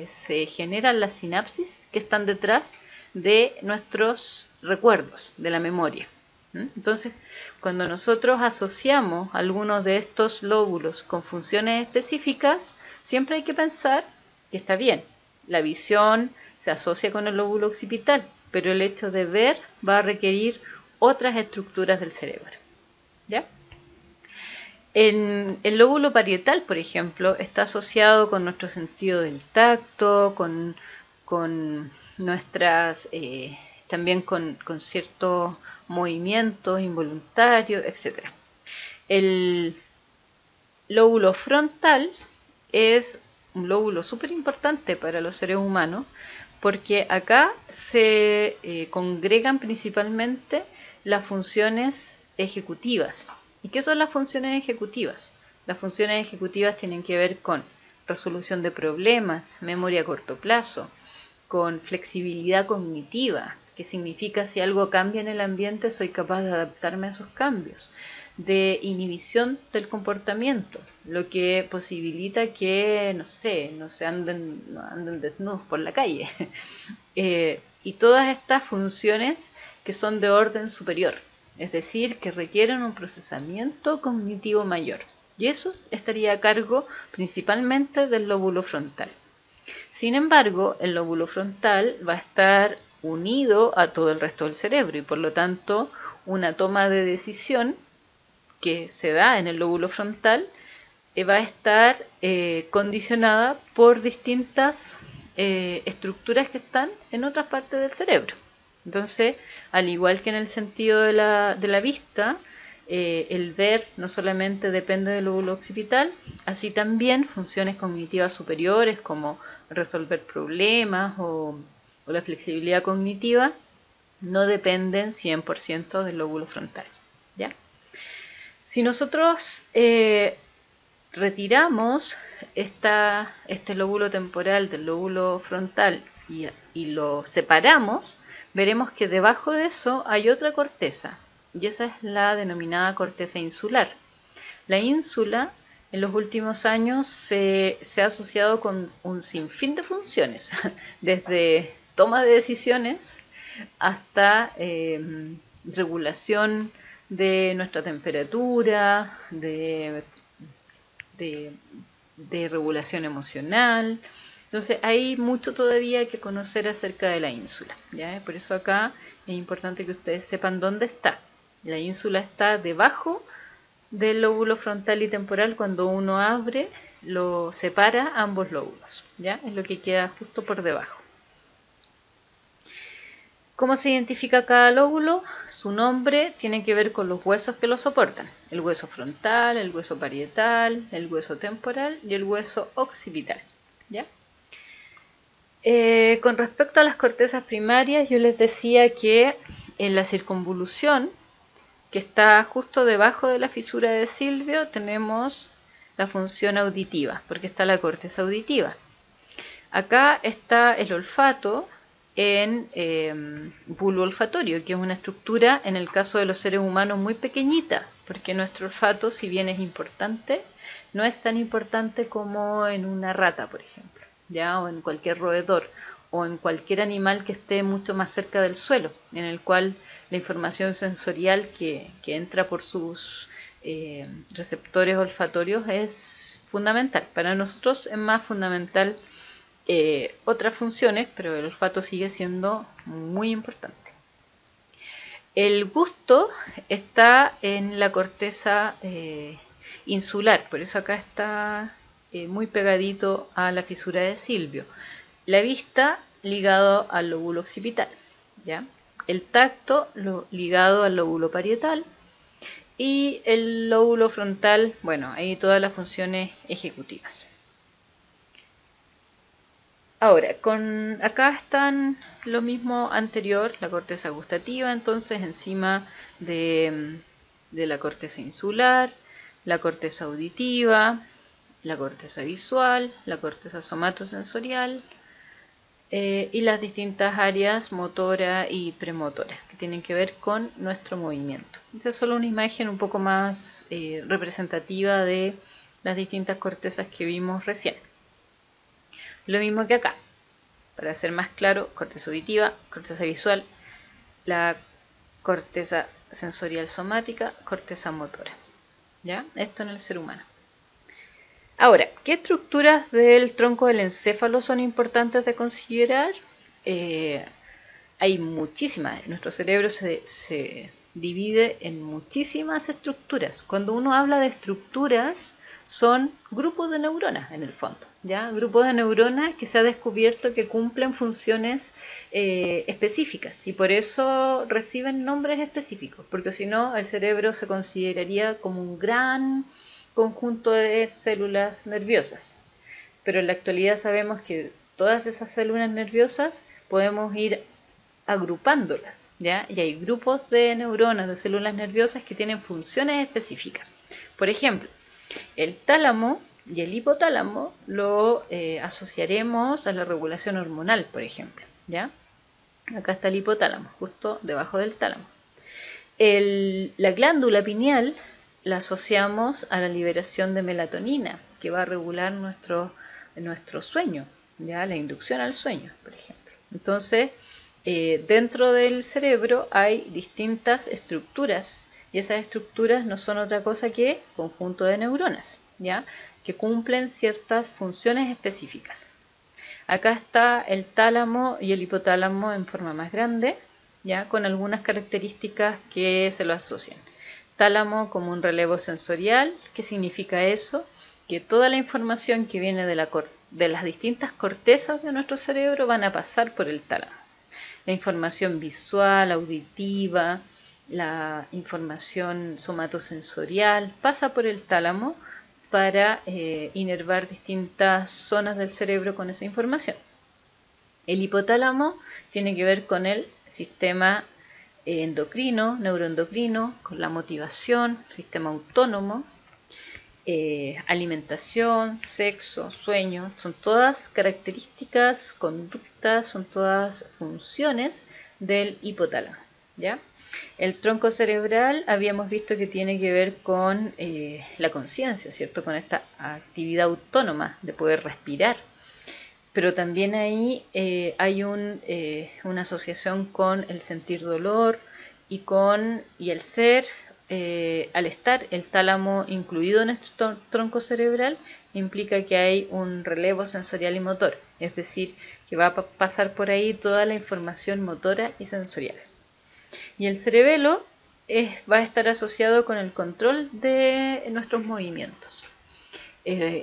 se generan las sinapsis que están detrás de nuestros recuerdos, de la memoria. Entonces, cuando nosotros asociamos algunos de estos lóbulos con funciones específicas, siempre hay que pensar que está bien, la visión se asocia con el lóbulo occipital, pero el hecho de ver va a requerir otras estructuras del cerebro, ¿ya? El lóbulo parietal, por ejemplo, está asociado con nuestro sentido del tacto, con nuestras, también con ciertos movimientos involuntarios, etc. El lóbulo frontal es un lóbulo súper importante para los seres humanos porque acá se congregan principalmente las funciones ejecutivas. ¿Y qué son las funciones ejecutivas? Las funciones ejecutivas tienen que ver con resolución de problemas, memoria a corto plazo, con flexibilidad cognitiva, que significa si algo cambia en el ambiente soy capaz de adaptarme a esos cambios, de inhibición del comportamiento, lo que posibilita que, no sé, no anden desnudos por la calle. Y todas estas funciones que son de orden superior, es decir, que requieren un procesamiento cognitivo mayor. Y eso estaría a cargo principalmente del lóbulo frontal. Sin embargo, el lóbulo frontal va a estar unido a todo el resto del cerebro y por lo tanto una toma de decisión que se da en el lóbulo frontal va a estar condicionada por distintas estructuras que están en otras partes del cerebro. Entonces, al igual que en el sentido de la vista, el ver no solamente depende del lóbulo occipital, así también funciones cognitivas superiores como resolver problemas o la flexibilidad cognitiva no dependen 100% del lóbulo frontal. ¿Ya? Si nosotros retiramos este lóbulo temporal del lóbulo frontal y lo separamos, veremos que debajo de eso hay otra corteza, y esa es la denominada corteza insular. La ínsula en los últimos años se ha asociado con un sinfín de funciones, desde toma de decisiones hasta regulación de nuestra temperatura, de regulación emocional. Entonces hay mucho todavía que conocer acerca de la ínsula, ¿ya? Por eso acá es importante que ustedes sepan dónde está. La ínsula está debajo del lóbulo frontal y temporal. Cuando uno abre, lo separa ambos lóbulos, ¿ya? Es lo que queda justo por debajo. ¿Cómo se identifica cada lóbulo? Su nombre tiene que ver con los huesos que lo soportan. El hueso frontal, el hueso parietal, el hueso temporal y el hueso occipital, ¿ya? Con respecto a las cortezas primarias, yo les decía que en la circunvolución, que está justo debajo de la fisura de Silvio, tenemos la función auditiva, porque está la corteza auditiva. Acá está el olfato en bulbo olfatorio, que es una estructura en el caso de los seres humanos muy pequeñita, porque nuestro olfato, si bien es importante, no es tan importante como en una rata, por ejemplo, ¿ya? O en cualquier roedor, o en cualquier animal que esté mucho más cerca del suelo, en el cual la información sensorial que entra por sus receptores olfatorios es fundamental. Para nosotros es más fundamental otras funciones, pero el olfato sigue siendo muy importante. El gusto está en la corteza insular, por eso acá está muy pegadito a la fisura de Silvio. La vista ligado al lóbulo occipital, ¿ya? El tacto ligado al lóbulo parietal y el lóbulo frontal, bueno, ahí todas las funciones ejecutivas. Ahora, acá están lo mismo anterior, la corteza gustativa, entonces encima de la corteza insular, la corteza auditiva, la corteza visual, la corteza somatosensorial y las distintas áreas motora y premotora que tienen que ver con nuestro movimiento. Esta es solo una imagen un poco más representativa de las distintas cortezas que vimos recién. Lo mismo que acá, para ser más claro, corteza auditiva, corteza visual, la corteza sensorial somática, corteza motora. ¿Ya? Esto en el ser humano. Ahora, ¿qué estructuras del tronco del encéfalo son importantes de considerar? Hay muchísimas. Nuestro cerebro se divide en muchísimas estructuras. Cuando uno habla de estructuras, son grupos de neuronas en el fondo, ¿ya? Grupos de neuronas que se ha descubierto que cumplen funciones específicas y por eso reciben nombres específicos, porque si no el cerebro se consideraría como un gran conjunto de células nerviosas. Pero en la actualidad sabemos que todas esas células nerviosas podemos ir agrupándolas, ¿ya? Y hay grupos de neuronas, de células nerviosas que tienen funciones específicas. Por ejemplo, el tálamo y el hipotálamo lo asociaremos a la regulación hormonal, por ejemplo, ¿ya? Acá está el hipotálamo, justo debajo del tálamo. La glándula pineal la asociamos a la liberación de melatonina, que va a regular nuestro sueño, ¿ya? La inducción al sueño, por ejemplo. Entonces, dentro del cerebro hay distintas estructuras y esas estructuras no son otra cosa que conjunto de neuronas, ¿ya? Que cumplen ciertas funciones específicas. Acá está el tálamo y el hipotálamo en forma más grande, ¿ya? Con algunas características que se lo asocian. Tálamo como un relevo sensorial. ¿Qué significa eso? Que toda la información que viene de las distintas cortezas de nuestro cerebro van a pasar por el tálamo. La información visual, auditiva, la información somatosensorial pasa por el tálamo para inervar distintas zonas del cerebro con esa información. El hipotálamo tiene que ver con el sistema endocrino, neuroendocrino, con la motivación, sistema autónomo, alimentación, sexo, sueño, son todas características, conductas, son todas funciones del hipotálamo, ¿ya? El tronco cerebral habíamos visto que tiene que ver con la conciencia, ¿cierto? Con esta actividad autónoma de poder respirar. Pero también ahí hay una asociación con el sentir dolor y el ser. Al estar el tálamo incluido en este tronco cerebral, implica que hay un relevo sensorial y motor, es decir, que va a pasar por ahí toda la información motora y sensorial. Y el cerebelo va a estar asociado con el control de nuestros movimientos,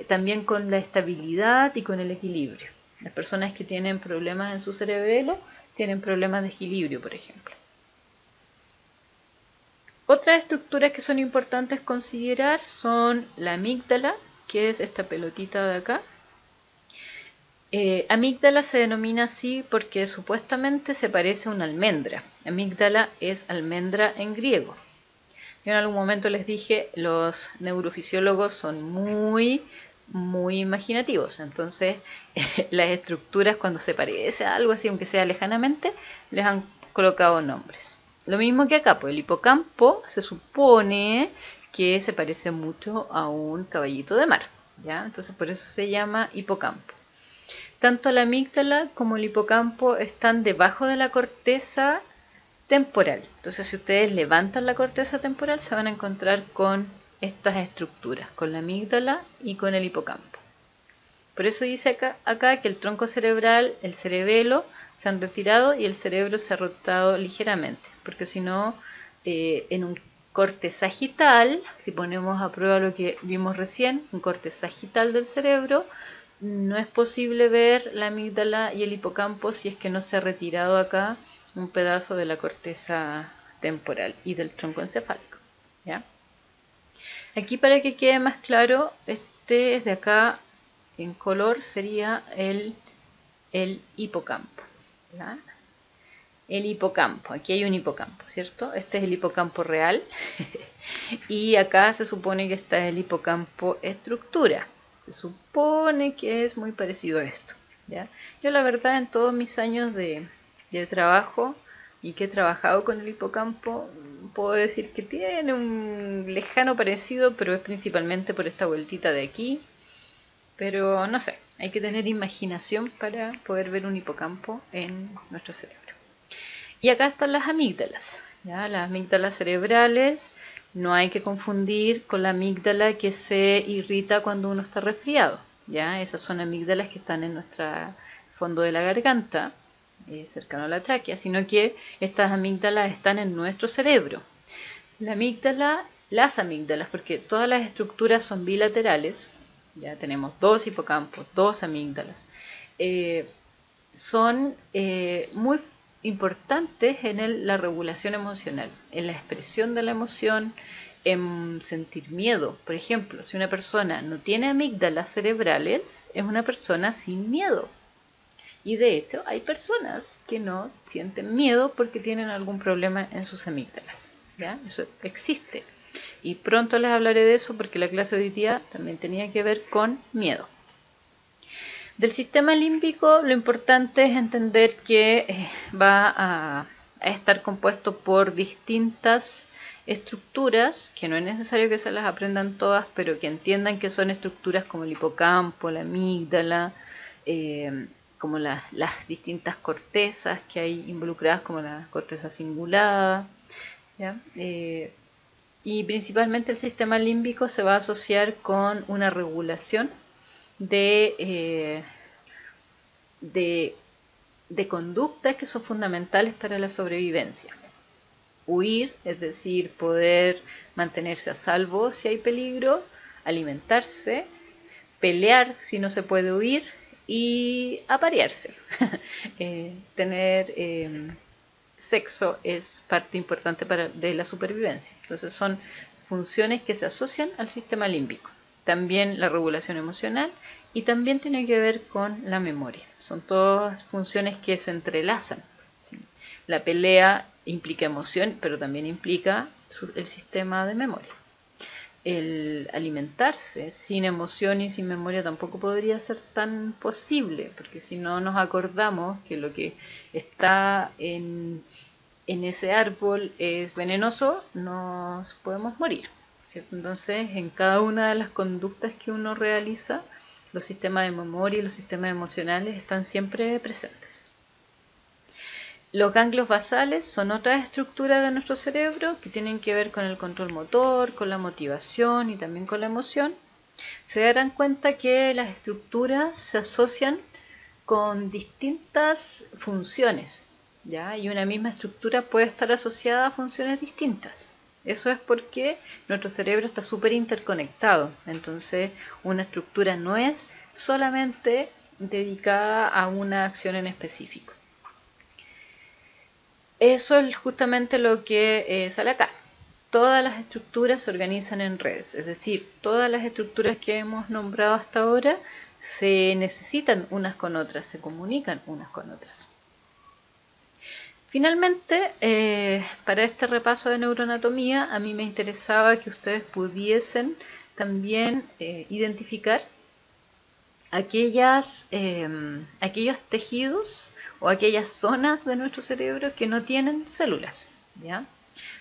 también con la estabilidad y con el equilibrio. Las personas que tienen problemas en su cerebelo tienen problemas de equilibrio, por ejemplo. Otras estructuras que son importantes considerar son la amígdala, que es esta pelotita de acá. Amígdala se denomina así porque supuestamente se parece a una almendra. Amígdala es almendra en griego. Yo en algún momento les dije, los neurofisiólogos son muy imaginativos. Entonces, las estructuras cuando se parece a algo así, aunque sea lejanamente, les han colocado nombres. Lo mismo que acá, pues el hipocampo se supone que se parece mucho a un caballito de mar, ¿ya? Entonces por eso se llama hipocampo. Tanto la amígdala como el hipocampo están debajo de la corteza temporal. Entonces si ustedes levantan la corteza temporal se van a encontrar con estas estructuras, con la amígdala y con el hipocampo. Por eso dice acá que el tronco cerebral, el cerebelo, se han retirado y el cerebro se ha rotado ligeramente, porque si no, en un corte sagital, si ponemos a prueba lo que vimos recién, un corte sagital del cerebro, no es posible ver la amígdala y el hipocampo si es que no se ha retirado acá un pedazo de la corteza temporal y del tronco encefálico, ¿ya? Aquí para que quede más claro, este es de acá en color sería el hipocampo, ¿ya? El hipocampo, aquí hay un hipocampo, ¿cierto? Este es el hipocampo real y acá se supone que está el hipocampo estructura. Se supone que es muy parecido a esto, ¿ya? Yo la verdad en todos mis años de trabajo y que he trabajado con el hipocampo, puedo decir que tiene un lejano parecido, pero es principalmente por esta vueltita de aquí. Pero no sé, hay que tener imaginación para poder ver un hipocampo en nuestro cerebro. Y acá están las amígdalas, ¿ya? Las amígdalas cerebrales no hay que confundir con la amígdala que se irrita cuando uno está resfriado, ¿ya? Esas son amígdalas que están en nuestro fondo de la garganta, cercano a la tráquea, sino que estas amígdalas están en nuestro cerebro. La amígdala, las amígdalas, porque todas las estructuras son bilaterales, ya tenemos dos hipocampos, dos amígdalas, son muy importantes en la regulación emocional, en la expresión de la emoción, en sentir miedo. Por ejemplo, si una persona no tiene amígdalas cerebrales, es una persona sin miedo. Y de hecho, hay personas que no sienten miedo porque tienen algún problema en sus amígdalas. ¿Ya? Eso existe. Y pronto les hablaré de eso porque la clase de hoy día también tenía que ver con miedo. Del sistema límbico, lo importante es entender que va a estar compuesto por distintas estructuras, que no es necesario que se las aprendan todas, pero que entiendan que son estructuras como el hipocampo, la amígdala, como las distintas cortezas que hay involucradas, como la corteza cingulada, ¿ya? Y principalmente el sistema límbico se va a asociar con una regulación de, de conductas que son fundamentales para la sobrevivencia. Huir, es decir, poder mantenerse a salvo si hay peligro, alimentarse, pelear si no se puede huir y aparearse. Tener sexo es parte importante de la supervivencia. Entonces son funciones que se asocian al sistema límbico. También la regulación emocional y también tiene que ver con la memoria. Son todas funciones que se entrelazan. ¿Sí? La pelea implica emoción, pero también implica el sistema de memoria. El alimentarse sin emoción y sin memoria tampoco podría ser tan posible, porque si no nos acordamos que lo que está en ese árbol es venenoso, nos podemos morir, ¿cierto? Entonces, en cada una de las conductas que uno realiza, los sistemas de memoria y los sistemas emocionales están siempre presentes. Los ganglios basales son otras estructuras de nuestro cerebro que tienen que ver con el control motor, con la motivación y también con la emoción. Se darán cuenta que las estructuras se asocian con distintas funciones, ¿ya? Y una misma estructura puede estar asociada a funciones distintas. Eso es porque nuestro cerebro está súper interconectado. Entonces, una estructura no es solamente dedicada a una acción en específico. Eso es justamente lo que sale acá. Todas las estructuras se organizan en redes, es decir, todas las estructuras que hemos nombrado hasta ahora se necesitan unas con otras, se comunican unas con otras. Finalmente, para este repaso de neuroanatomía, a mí me interesaba que ustedes pudiesen también identificar aquellos tejidos o aquellas zonas de nuestro cerebro que no tienen células, ¿ya?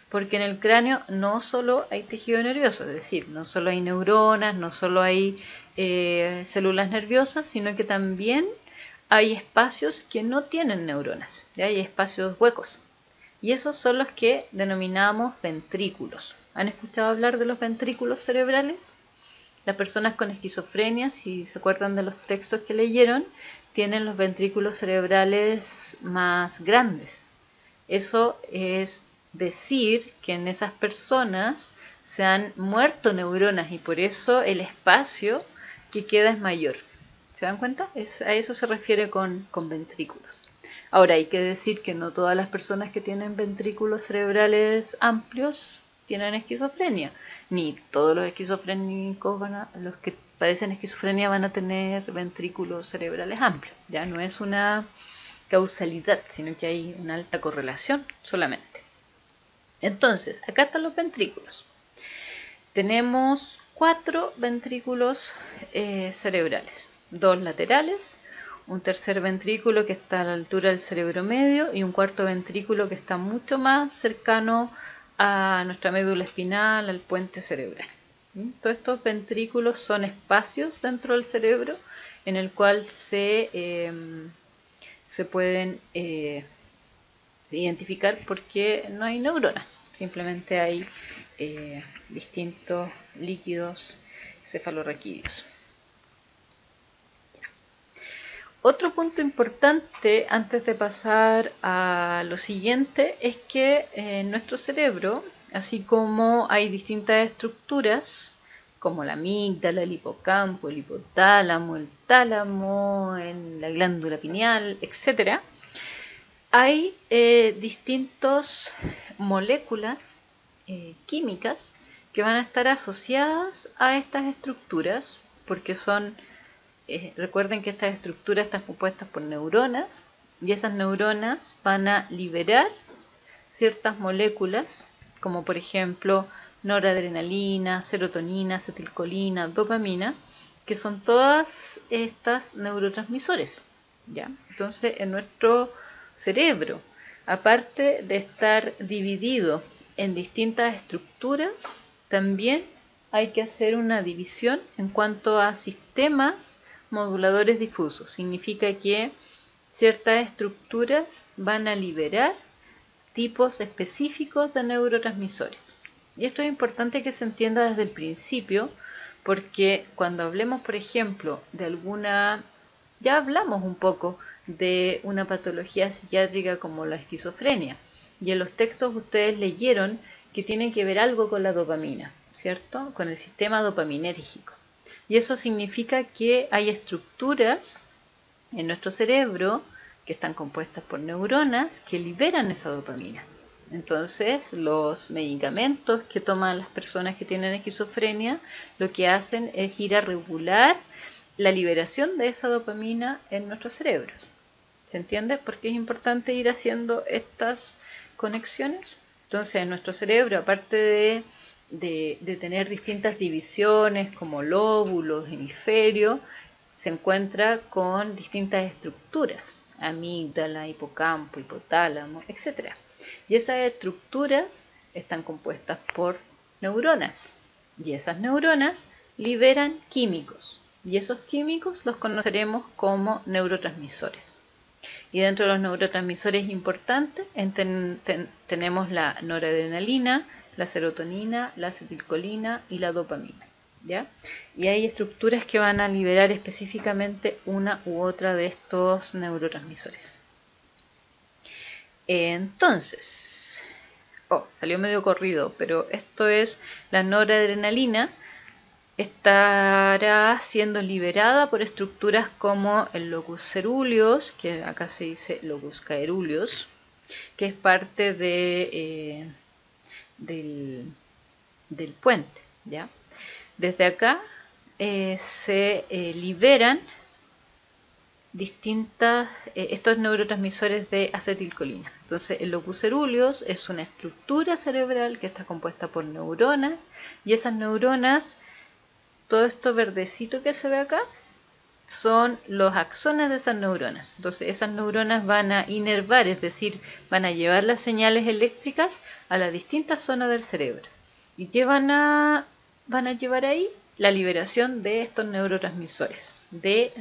Porque en el cráneo no solo hay tejido nervioso, es decir, no solo hay neuronas, no solo hay células nerviosas, sino que también hay espacios que no tienen neuronas, ¿ya? Hay espacios huecos. Y esos son los que denominamos ventrículos. ¿Han escuchado hablar de los ventrículos cerebrales? Las personas con esquizofrenia, si se acuerdan de los textos que leyeron, tienen los ventrículos cerebrales más grandes. Eso es decir que en esas personas se han muerto neuronas y por eso el espacio que queda es mayor. ¿Se dan cuenta? A eso se refiere con ventrículos. Ahora hay que decir que no todas las personas que tienen ventrículos cerebrales amplios tienen esquizofrenia, ni todos los esquizofrénicos los que padecen esquizofrenia van a tener ventrículos cerebrales amplios. Ya no es una causalidad, sino que hay una alta correlación solamente. Entonces, acá están los ventrículos. Tenemos 4 ventrículos cerebrales, 2 laterales, un tercer ventrículo que está a la altura del cerebro medio y un cuarto ventrículo que está mucho más cercano a nuestra médula espinal, al puente cerebral. Todos estos ventrículos son espacios dentro del cerebro en el cual se pueden identificar porque no hay neuronas, simplemente hay distintos líquidos cefalorraquídeos. Otro punto importante antes de pasar a lo siguiente es que en nuestro cerebro así como hay distintas estructuras como la amígdala, el hipocampo, el hipotálamo, el tálamo, en la glándula pineal, etcétera. Hay distintas moléculas químicas que van a estar asociadas a estas estructuras, porque recuerden que estas estructuras están compuestas por neuronas, y esas neuronas van a liberar ciertas moléculas, como por ejemplo noradrenalina, serotonina, acetilcolina, dopamina, que son todas estas neurotransmisores, ¿ya? Entonces, en nuestro cerebro, aparte de estar dividido en distintas estructuras, también hay que hacer una división en cuanto a sistemas moduladores difusos. Significa que ciertas estructuras van a liberar tipos específicos de neurotransmisores. Y esto es importante que se entienda desde el principio, porque cuando hablemos, por ejemplo, ya hablamos un poco de una patología psiquiátrica como la esquizofrenia, y en los textos ustedes leyeron que tiene que ver algo con la dopamina, ¿cierto? Con el sistema dopaminérgico. Y eso significa que hay estructuras en nuestro cerebro que están compuestas por neuronas que liberan esa dopamina. Entonces, los medicamentos que toman las personas que tienen esquizofrenia lo que hacen es ir a regular la liberación de esa dopamina en nuestros cerebros. ¿Se entiende? Porque es importante ir haciendo estas conexiones. Entonces, en nuestro cerebro, aparte de tener distintas divisiones como lóbulos, hemisferios, se encuentra con distintas estructuras, amígdala, hipocampo, hipotálamo, etc. Y esas estructuras están compuestas por neuronas, y esas neuronas liberan químicos, y esos químicos los conoceremos como neurotransmisores. Y dentro de los neurotransmisores importantes tenemos la noradrenalina, la serotonina, la acetilcolina y la dopamina, ¿ya? Y hay estructuras que van a liberar específicamente una u otra de estos neurotransmisores. Entonces, salió medio corrido, pero esto es la noradrenalina. Estará siendo liberada por estructuras como el locus ceruleus, que acá se dice locus caeruleus, que es parte del puente, ¿ya? Desde acá se liberan estos neurotransmisores de acetilcolina. Entonces, el locus ceruleus es una estructura cerebral que está compuesta por neuronas, y esas neuronas, todo esto verdecito que se ve acá, son los axones de esas neuronas. Entonces, esas neuronas van a inervar, es decir, van a llevar las señales eléctricas a las distintas zonas del cerebro. ¿Y qué van a llevar ahí? La liberación de estos neurotransmisores, de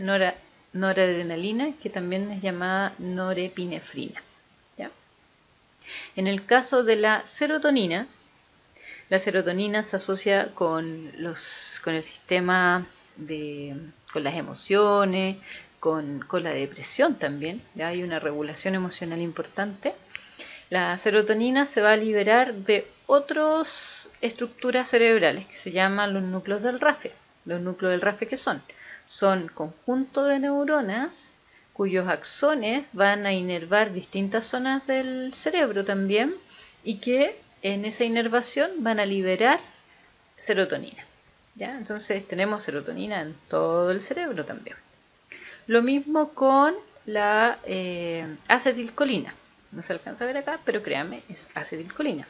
noradrenalina, que también es llamada norepinefrina, ¿ya? En el caso de la serotonina se asocia con el sistema con las emociones, con la depresión también, ¿ya? Hay una regulación emocional importante. La serotonina se va a liberar de otras estructuras cerebrales que se llaman los núcleos del RAFE. Los núcleos del RAFE, ¿qué son? Son conjuntos de neuronas cuyos axones van a inervar distintas zonas del cerebro también, y que en esa inervación van a liberar serotonina, ¿ya? Entonces tenemos serotonina en todo el cerebro también. Lo mismo con la acetilcolina. No se alcanza a ver acá, pero créanme, es acetilcolina.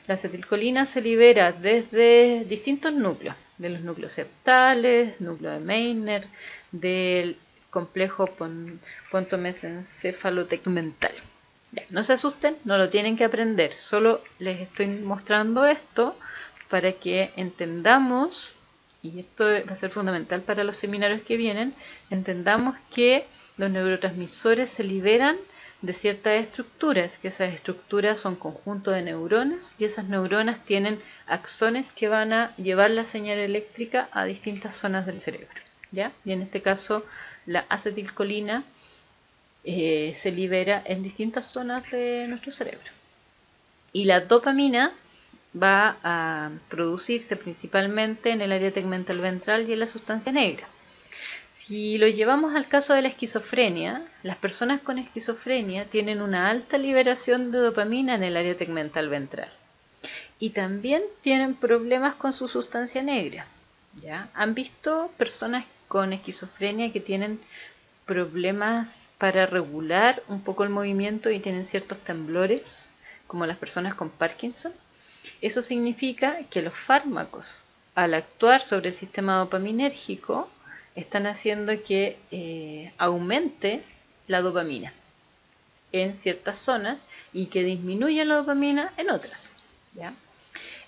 La acetilcolina se libera desde distintos núcleos, de los núcleos septales, núcleo de Meissner, del complejo pontomesencéfalo-tegmental. No se asusten, no lo tienen que aprender, solo les estoy mostrando esto para que entendamos, y esto va a ser fundamental para los seminarios que vienen, entendamos que los neurotransmisores se liberan de ciertas estructuras, que esas estructuras son conjuntos de neuronas, y esas neuronas tienen axones que van a llevar la señal eléctrica a distintas zonas del cerebro, ¿ya? Y en este caso la acetilcolina se libera en distintas zonas de nuestro cerebro. Y la dopamina va a producirse principalmente en el área tegmental ventral y en la sustancia negra. Si lo llevamos al caso de la esquizofrenia, las personas con esquizofrenia tienen una alta liberación de dopamina en el área tegmental ventral y también tienen problemas con su sustancia negra. ¿Ya? ¿Han visto personas con esquizofrenia que tienen problemas para regular un poco el movimiento y tienen ciertos temblores, como las personas con Parkinson? Eso significa que los fármacos, al actuar sobre el sistema dopaminérgico, están haciendo que aumente la dopamina en ciertas zonas y que disminuya la dopamina en otras. ¿Ya?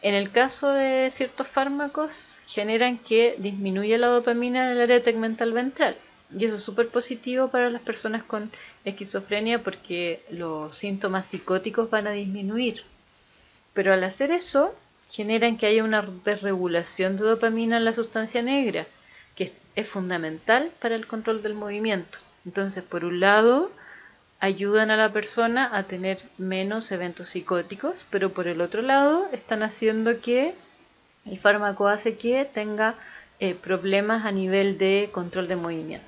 En el caso de ciertos fármacos, generan que disminuya la dopamina en el área tegmental ventral. Y eso es súper positivo para las personas con esquizofrenia porque los síntomas psicóticos van a disminuir. Pero al hacer eso, generan que haya una desregulación de dopamina en la sustancia negra, que es fundamental para el control del movimiento. Entonces, por un lado, ayudan a la persona a tener menos eventos psicóticos, pero por el otro lado, están haciendo que el fármaco hace que tenga problemas a nivel de control de movimiento.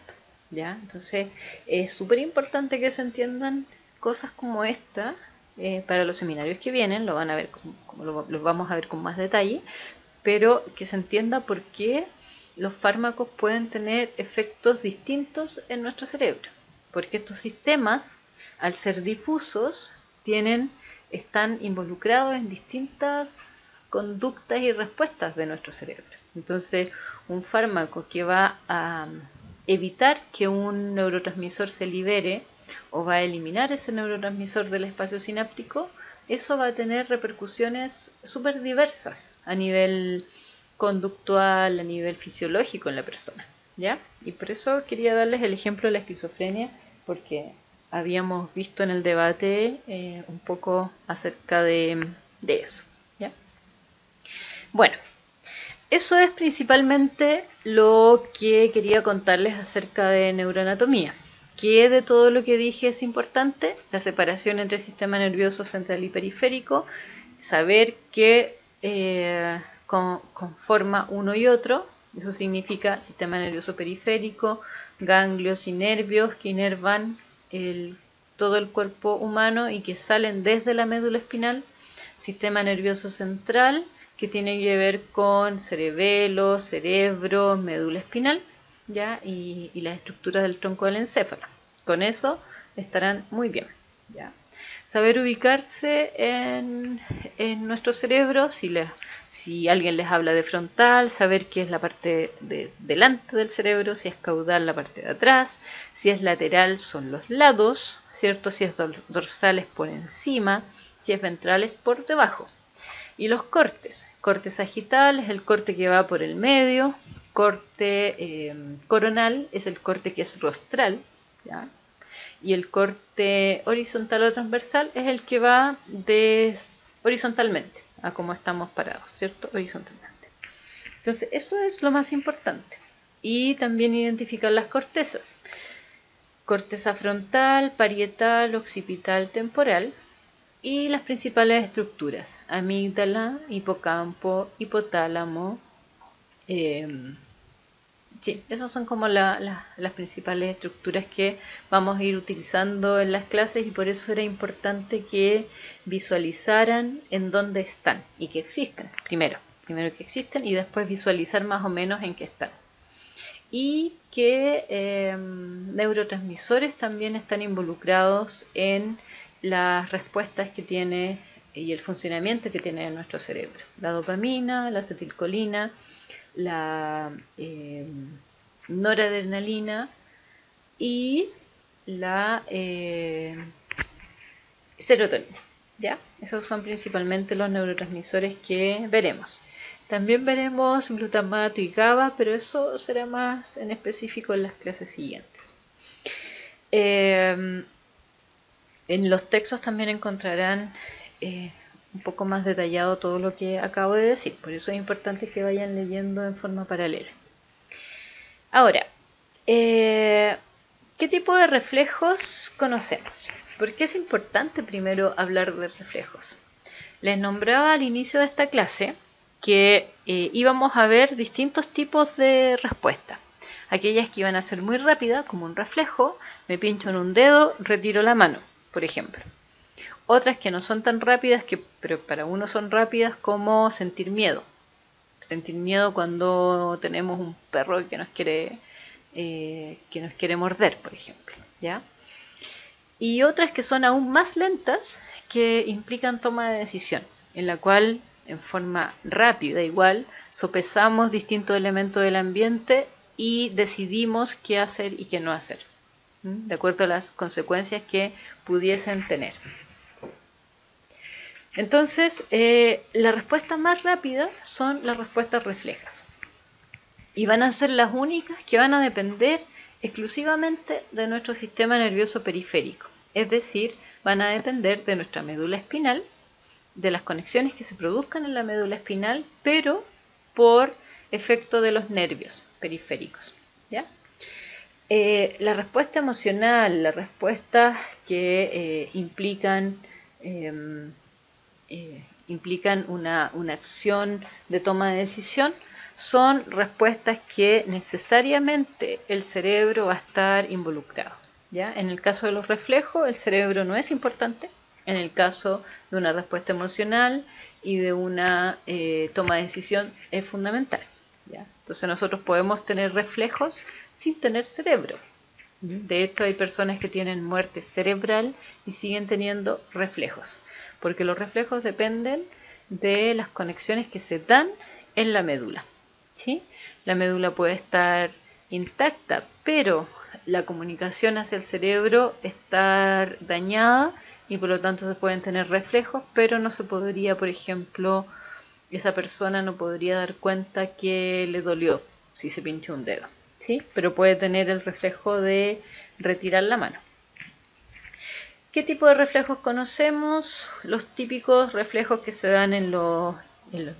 ¿Ya? Entonces, es súper importante que se entiendan cosas como esta. Para los seminarios que vienen, lo van a ver los vamos a ver con más detalle, pero que se entienda por qué los fármacos pueden tener efectos distintos en nuestro cerebro, porque estos sistemas, al ser difusos, están involucrados en distintas conductas y respuestas de nuestro cerebro. Entonces, un fármaco que va a evitar que un neurotransmisor se libere o va a eliminar ese neurotransmisor del espacio sináptico, eso va a tener repercusiones súper diversas a nivel conductual, a nivel fisiológico en la persona, ¿ya? Y por eso quería darles el ejemplo de la esquizofrenia, porque habíamos visto en el debate un poco acerca de eso, ¿ya? Bueno, eso es principalmente lo que quería contarles acerca de neuroanatomía. ¿Qué de todo lo que dije es importante? La separación entre el sistema nervioso central y periférico, saber que conforma uno y otro, eso significa sistema nervioso periférico, ganglios y nervios que inervan todo el cuerpo humano y que salen desde la médula espinal, sistema nervioso central, que tiene que ver con cerebelo, cerebro, médula espinal, ¿ya? Y las estructuras del tronco del encéfalo. Con eso estarán muy bien, ¿ya? Saber ubicarse en nuestro cerebro, si alguien les habla de frontal, saber qué es la parte de delante del cerebro, si es caudal la parte de atrás, si es lateral son los lados, ¿cierto? Si es dorsal es por encima, si es ventral es por debajo. Y los cortes. Corte sagital es el corte que va por el medio. Corte coronal es el corte que es rostral, ¿ya? Y el corte horizontal o transversal es el que va horizontalmente, a como estamos parados, ¿cierto? Horizontalmente. Entonces, eso es lo más importante. Y también identificar las cortezas. Corteza frontal, parietal, occipital, temporal. Y las principales estructuras: amígdala, hipocampo, hipotálamo. Sí, esas son como las principales estructuras que vamos a ir utilizando en las clases y por eso era importante que visualizaran en dónde están y que existen. Primero que existen y después visualizar más o menos en qué están. Y que neurotransmisores también están involucrados en las respuestas que tiene y el funcionamiento que tiene en nuestro cerebro. La dopamina, la acetilcolina, la noradrenalina y la serotonina. ¿Ya? Esos son principalmente los neurotransmisores que veremos. También veremos glutamato y GABA, pero eso será más en específico en las clases siguientes. En los textos también encontrarán un poco más detallado todo lo que acabo de decir, por eso es importante que vayan leyendo en forma paralela. Ahora, ¿qué tipo de reflejos conocemos? ¿Por qué es importante primero hablar de reflejos? Les nombraba al inicio de esta clase que íbamos a ver distintos tipos de respuestas. Aquellas que iban a ser muy rápidas, como un reflejo, me pincho en un dedo, retiro la mano, por ejemplo. Otras que no son tan rápidas, pero para uno son rápidas, como sentir miedo. Sentir miedo cuando tenemos un perro que nos quiere morder, por ejemplo, ¿ya? Y otras que son aún más lentas, que implican toma de decisión, en la cual, en forma rápida igual, sopesamos distintos elementos del ambiente y decidimos qué hacer y qué no hacer, de acuerdo a las consecuencias que pudiesen tener. Entonces, las respuestas más rápidas son las respuestas reflejas. Y van a ser las únicas que van a depender exclusivamente de nuestro sistema nervioso periférico. Es decir, van a depender de nuestra médula espinal, de las conexiones que se produzcan en la médula espinal, pero por efecto de los nervios periféricos, ¿ya? La respuesta emocional, las respuestas que implican una acción de toma de decisión, son respuestas que necesariamente el cerebro va a estar involucrado, ¿ya? En el caso de los reflejos, el cerebro no es importante. En el caso de una respuesta emocional y de una toma de decisión es fundamental, ¿ya? Entonces nosotros podemos tener reflejos sin tener cerebro. De hecho, hay personas que tienen muerte cerebral y siguen teniendo reflejos, porque los reflejos dependen de las conexiones que se dan en la médula, ¿sí? La médula puede estar intacta, pero la comunicación hacia el cerebro está dañada y por lo tanto se pueden tener reflejos, pero no se podría, por ejemplo, esa persona no podría dar cuenta que le dolió si se pinchó un dedo, ¿sí? Pero puede tener el reflejo de retirar la mano. ¿Qué tipo de reflejos conocemos? Los típicos reflejos que se dan en los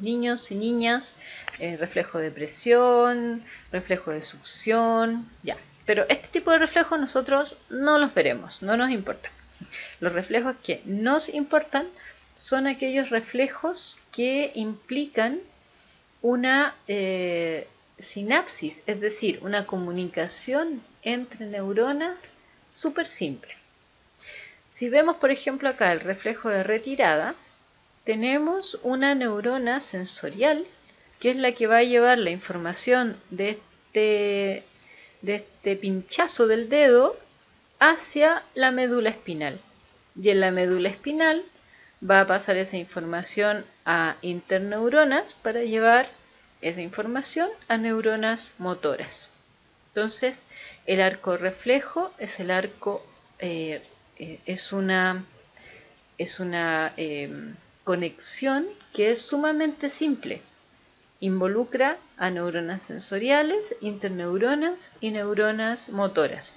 niños y niñas, reflejo de presión, reflejo de succión, ya. Pero este tipo de reflejos nosotros no los veremos, no nos importa. Los reflejos que nos importan son aquellos reflejos que implican una sinapsis, es decir, una comunicación entre neuronas súper simple. Si vemos, por ejemplo, acá el reflejo de retirada, tenemos una neurona sensorial, que es la que va a llevar la información de este pinchazo del dedo hacia la médula espinal. Y en la médula espinal va a pasar esa información a interneuronas para llevar esa información a neuronas motoras. Entonces, el arco reflejo es el arco, es una conexión que es sumamente simple. Involucra a neuronas sensoriales, interneuronas y neuronas motoras.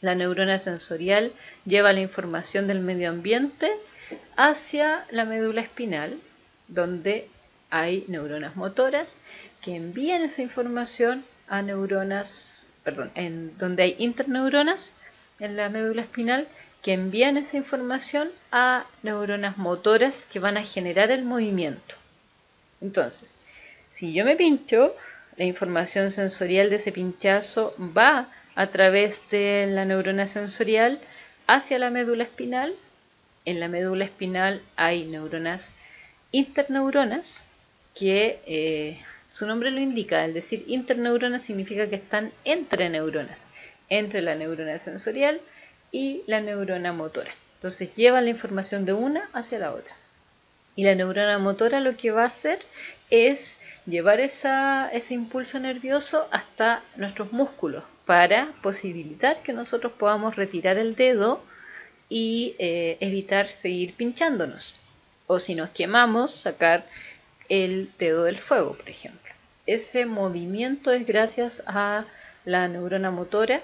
La neurona sensorial lleva la información del medio ambiente hacia la médula espinal, donde hay neuronas motoras que envían esa información a donde hay interneuronas en la médula espinal que envían esa información a neuronas motoras que van a generar el movimiento. Entonces, si yo me pincho, la información sensorial de ese pinchazo va a través de la neurona sensorial hacia la médula espinal. En la médula espinal hay neuronas interneuronas que su nombre lo indica. Al decir interneuronas significa que están entre neuronas, entre la neurona sensorial y la neurona motora. Entonces llevan la información de una hacia la otra. Y la neurona motora lo que va a hacer es llevar ese impulso nervioso hasta nuestros músculos para posibilitar que nosotros podamos retirar el dedo y evitar seguir pinchándonos. O si nos quemamos, sacar el dedo del fuego, por ejemplo. Ese movimiento es gracias a la neurona motora,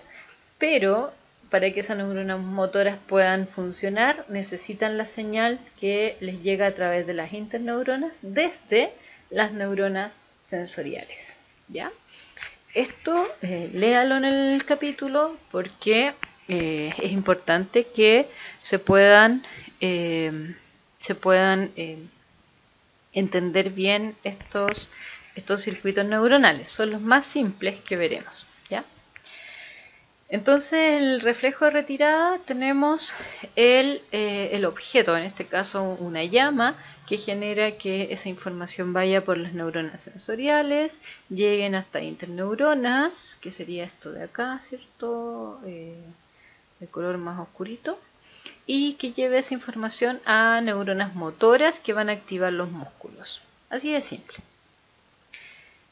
pero para que esas neuronas motoras puedan funcionar, necesitan la señal que les llega a través de las interneuronas desde las neuronas sensoriales, ¿ya? Esto léalo en el capítulo porque es importante que se puedan entender bien estos circuitos neuronales. Son los más simples que veremos, ¿ya? Entonces, el reflejo de retirada tenemos el objeto, en este caso una llama, que genera que esa información vaya por las neuronas sensoriales, lleguen hasta interneuronas, que sería esto de acá, ¿cierto? De color más oscurito, y que lleve esa información a neuronas motoras que van a activar los músculos. Así de simple.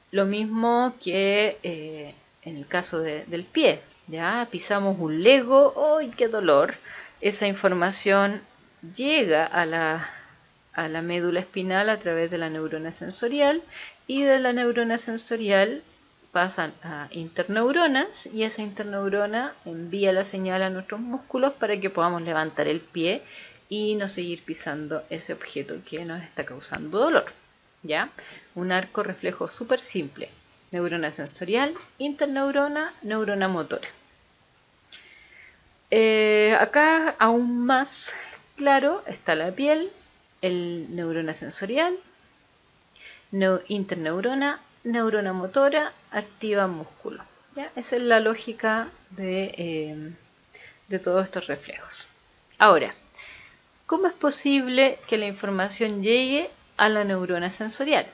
Lo mismo que en el caso del pie. Ya pisamos un Lego, ¡ay, qué dolor! Esa información llega a la médula espinal a través de la neurona sensorial, y de la neurona sensorial pasan a interneuronas, y esa interneurona envía la señal a nuestros músculos para que podamos levantar el pie y no seguir pisando ese objeto que nos está causando dolor. ¿Ya? Un arco reflejo súper simple: neurona sensorial, interneurona, neurona motora. Acá aún más claro está la piel, el neurona sensorial, interneurona, neurona motora, activa músculo. ¿Ya? Esa es la lógica de todos estos reflejos. Ahora, ¿cómo es posible que la información llegue a la neurona sensorial?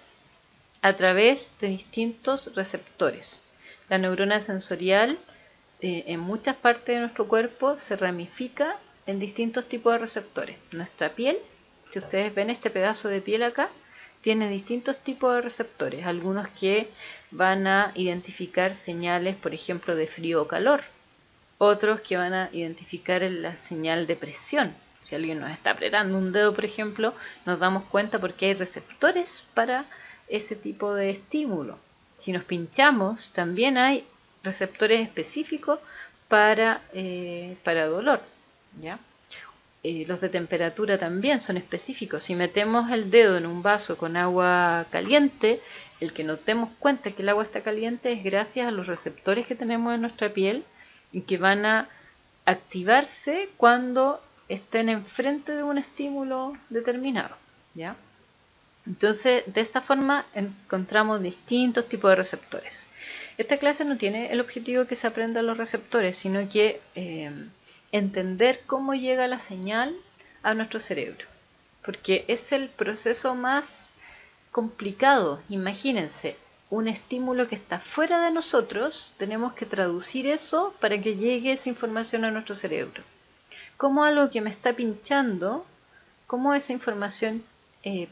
A través de distintos receptores. La neurona sensorial en muchas partes de nuestro cuerpo se ramifica en distintos tipos de receptores. Nuestra piel, si ustedes ven este pedazo de piel acá, tiene distintos tipos de receptores. Algunos que van a identificar señales, por ejemplo, de frío o calor. Otros que van a identificar la señal de presión. Si alguien nos está apretando un dedo, por ejemplo, nos damos cuenta porque hay receptores para ese tipo de estímulo. Si nos pinchamos, también hay receptores específicos para dolor, ¿ya? Los de temperatura también son específicos. Si metemos el dedo en un vaso con agua caliente, el que nos demos cuenta que el agua está caliente es gracias a los receptores que tenemos en nuestra piel y que van a activarse cuando estén enfrente de un estímulo determinado, ¿ya? Entonces, de esta forma encontramos distintos tipos de receptores. Esta clase no tiene el objetivo que se aprendan los receptores, sino que entender cómo llega la señal a nuestro cerebro, porque es el proceso más complicado. Imagínense, un estímulo que está fuera de nosotros, tenemos que traducir eso para que llegue esa información a nuestro cerebro. Como algo que me está pinchando, cómo esa información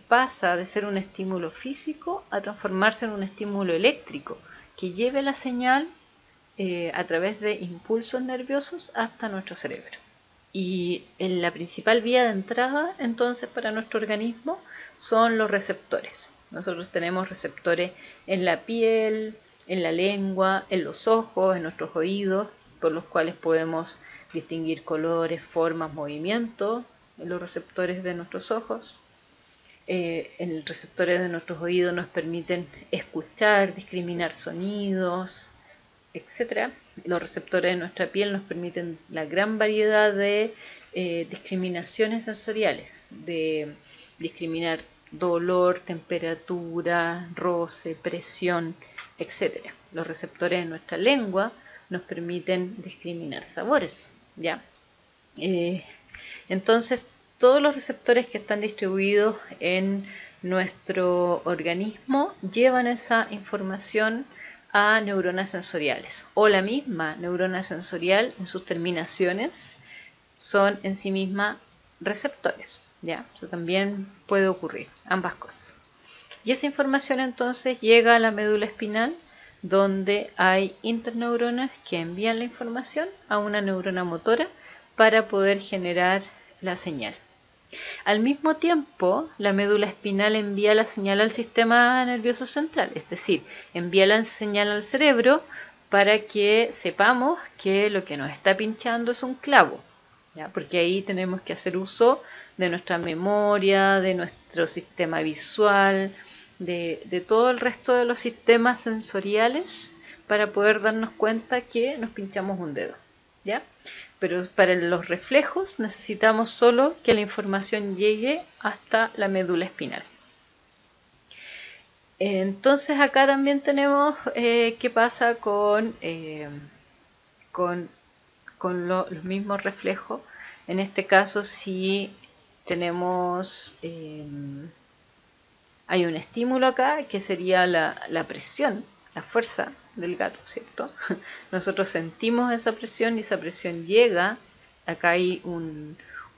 pasa de ser un estímulo físico a transformarse en un estímulo eléctrico que lleve la señal a través de impulsos nerviosos hasta nuestro cerebro. Y en la principal vía de entrada entonces para nuestro organismo son los receptores. Nosotros tenemos receptores en la piel, en la lengua, en los ojos, en nuestros oídos, por los cuales podemos distinguir colores, formas, movimientos, en los receptores de nuestros ojos. En los receptores de nuestros oídos nos permiten escuchar, discriminar sonidos, etc. Los receptores de nuestra piel nos permiten la gran variedad de discriminaciones sensoriales, de discriminar dolor, temperatura, roce, presión, etc. Los receptores de nuestra lengua nos permiten discriminar sabores, ¿ya? Entonces, todos los receptores que están distribuidos en nuestro organismo llevan esa información a neuronas sensoriales, o la misma neurona sensorial en sus terminaciones son en sí misma receptores, ¿ya? Eso también puede ocurrir, ambas cosas. Y esa información entonces llega a la médula espinal, donde hay interneuronas que envían la información a una neurona motora para poder generar la señal. Al mismo tiempo, la médula espinal envía la señal al sistema nervioso central, es decir, envía la señal al cerebro para que sepamos que lo que nos está pinchando es un clavo, ¿ya? Porque ahí tenemos que hacer uso de nuestra memoria, de nuestro sistema visual, de todo el resto de los sistemas sensoriales para poder darnos cuenta que nos pinchamos un dedo, ¿ya? Pero para los reflejos necesitamos solo que la información llegue hasta la médula espinal. Entonces acá también tenemos qué pasa con, los mismos reflejos. En este caso, si tenemos, hay un estímulo acá que sería la presión, la fuerza del gato, ¿cierto? Nosotros sentimos esa presión y esa presión llega, acá hay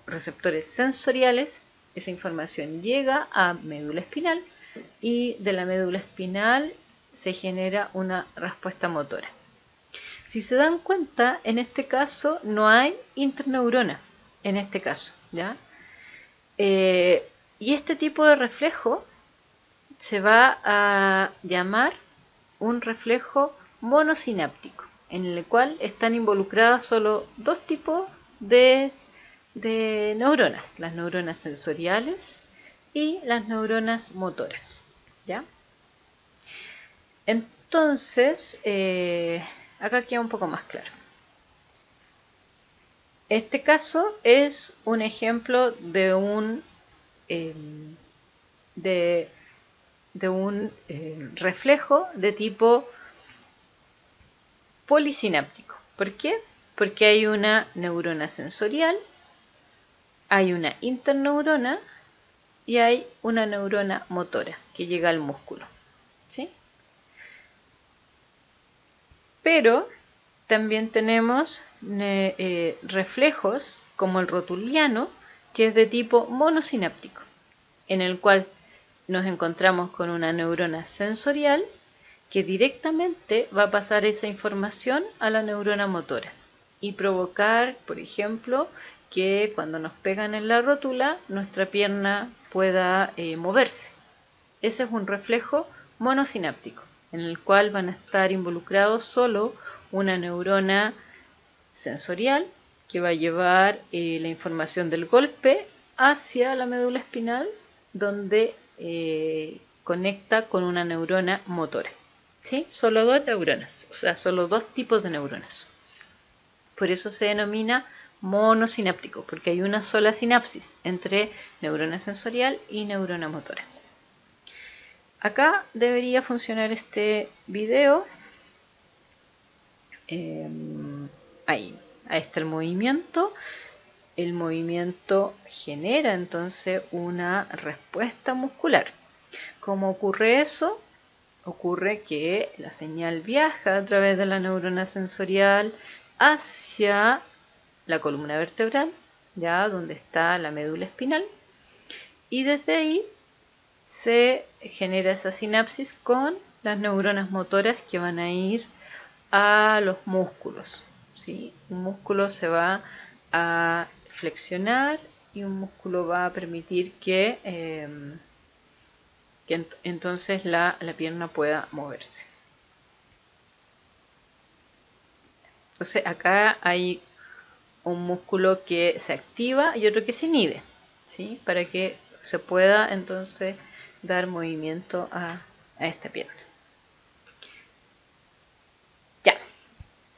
receptores sensoriales, esa información llega a médula espinal y de la médula espinal se genera una respuesta motora. Si se dan cuenta, en este caso no hay interneurona, en este caso, ¿ya? Y este tipo de reflejo se va a llamar un reflejo monosináptico, en el cual están involucradas solo dos tipos de neuronas, las neuronas sensoriales y las neuronas motoras, ¿ya? Entonces, acá queda un poco más claro. Este caso es un ejemplo de un reflejo de tipo polisináptico. ¿Por qué? Porque hay una neurona sensorial, hay una interneurona y hay una neurona motora que llega al músculo, ¿sí? Pero también tenemos reflejos como el rotuliano, que es de tipo monosináptico, en el cual nos encontramos con una neurona sensorial que directamente va a pasar esa información a la neurona motora y provocar, por ejemplo, que cuando nos pegan en la rótula nuestra pierna pueda moverse. Ese es un reflejo monosináptico, en el cual van a estar involucrados solo una neurona sensorial que va a llevar la información del golpe hacia la médula espinal, donde conecta con una neurona motora. ¿Sí? Solo dos neuronas, o sea, solo dos tipos de neuronas. Por eso se denomina monosináptico, porque hay una sola sinapsis entre neurona sensorial y neurona motora. Acá debería funcionar este video. Ahí está el movimiento. El movimiento genera entonces una respuesta muscular. ¿Cómo ocurre eso? Ocurre que la señal viaja a través de la neurona sensorial hacia la columna vertebral, ya donde está la médula espinal, y desde ahí se genera esa sinapsis con las neuronas motoras que van a ir a los músculos, ¿sí? Un músculo se va a flexionar y un músculo va a permitir que entonces la pierna pueda moverse. Entonces acá hay un músculo que se activa y otro que se inhibe, ¿sí? Para que se pueda entonces dar movimiento a esta pierna. Ya.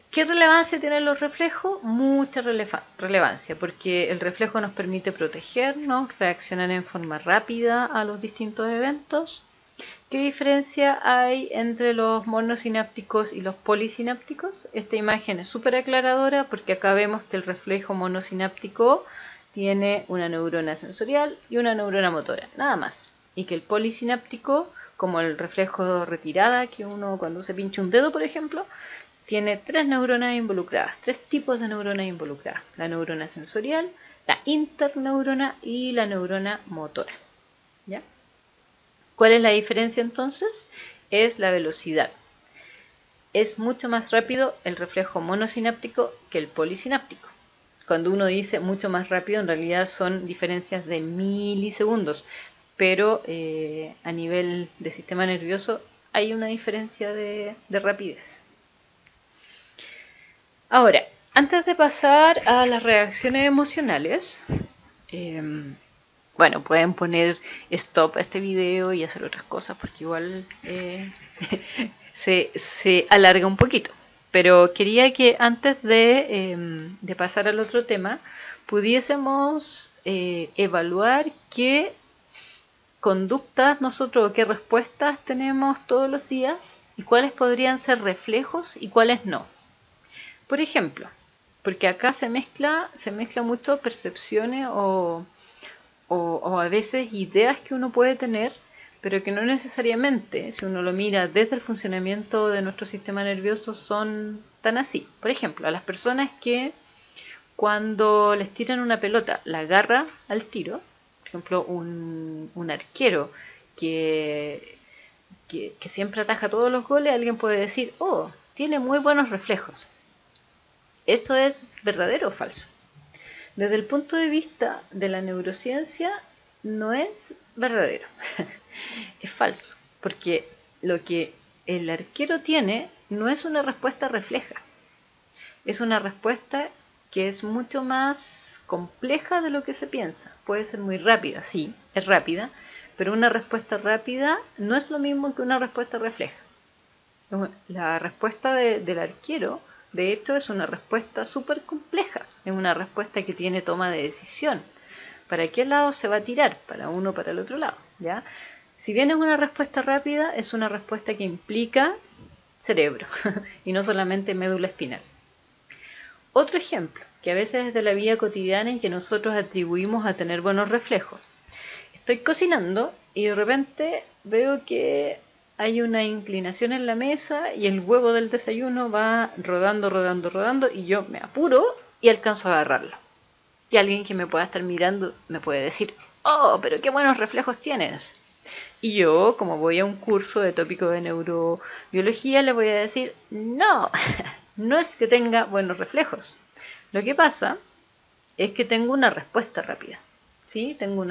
¿Qué relevancia tienen los reflejos? Mucha relevancia, porque el reflejo nos permite protegernos, reaccionar en forma rápida a los distintos eventos. ¿Qué diferencia hay entre los monosinápticos y los polisinápticos? Esta imagen es súper aclaradora porque acá vemos que el reflejo monosináptico tiene una neurona sensorial y una neurona motora, nada más. Y que el polisináptico, como el reflejo retirada, que uno cuando se pincha un dedo, por ejemplo, tiene tres neuronas involucradas, tres tipos de neuronas involucradas. La neurona sensorial, la interneurona y la neurona motora. ¿Ya? ¿Cuál es la diferencia entonces? Es la velocidad. Es mucho más rápido el reflejo monosináptico que el polisináptico. Cuando uno dice mucho más rápido, en realidad son diferencias de milisegundos, pero a nivel de sistema nervioso hay una diferencia de rapidez. Ahora, antes de pasar a las reacciones emocionales, bueno, pueden poner stop a este video y hacer otras cosas porque igual se alarga un poquito. Pero quería que antes de pasar al otro tema, pudiésemos evaluar qué conductas nosotros o qué respuestas tenemos todos los días y cuáles podrían ser reflejos y cuáles no. Por ejemplo, porque acá se mezcla mucho percepciones o a veces ideas que uno puede tener, pero que no necesariamente, si uno lo mira desde el funcionamiento de nuestro sistema nervioso, son tan así. Por ejemplo, a las personas que cuando les tiran una pelota la agarra al tiro, por ejemplo, un arquero que siempre ataja todos los goles, alguien puede decir, oh, tiene muy buenos reflejos. ¿Eso es verdadero o falso? Desde el punto de vista de la neurociencia, no es verdadero. Es falso, porque lo que el arquero tiene no es una respuesta refleja. Es una respuesta que es mucho más compleja de lo que se piensa. Puede ser muy rápida, sí, es rápida, pero una respuesta rápida no es lo mismo que una respuesta refleja. La respuesta del arquero, de hecho, es una respuesta súper compleja. Es una respuesta que tiene toma de decisión. ¿Para qué lado se va a tirar? ¿Para uno o para el otro lado? ¿Ya? Si bien es una respuesta rápida, es una respuesta que implica cerebro y no solamente médula espinal. Otro ejemplo, que a veces es de la vida cotidiana y que nosotros atribuimos a tener buenos reflejos. Estoy cocinando y de repente veo que hay una inclinación en la mesa y el huevo del desayuno va rodando, rodando, rodando y yo me apuro y alcanzo a agarrarlo. Y alguien que me pueda estar mirando me puede decir, oh, pero qué buenos reflejos tienes. Y yo, como voy a un curso de tópico de neurobiología, le voy a decir, no, no es que tenga buenos reflejos. Lo que pasa es que tengo una respuesta rápida, ¿sí? Tengo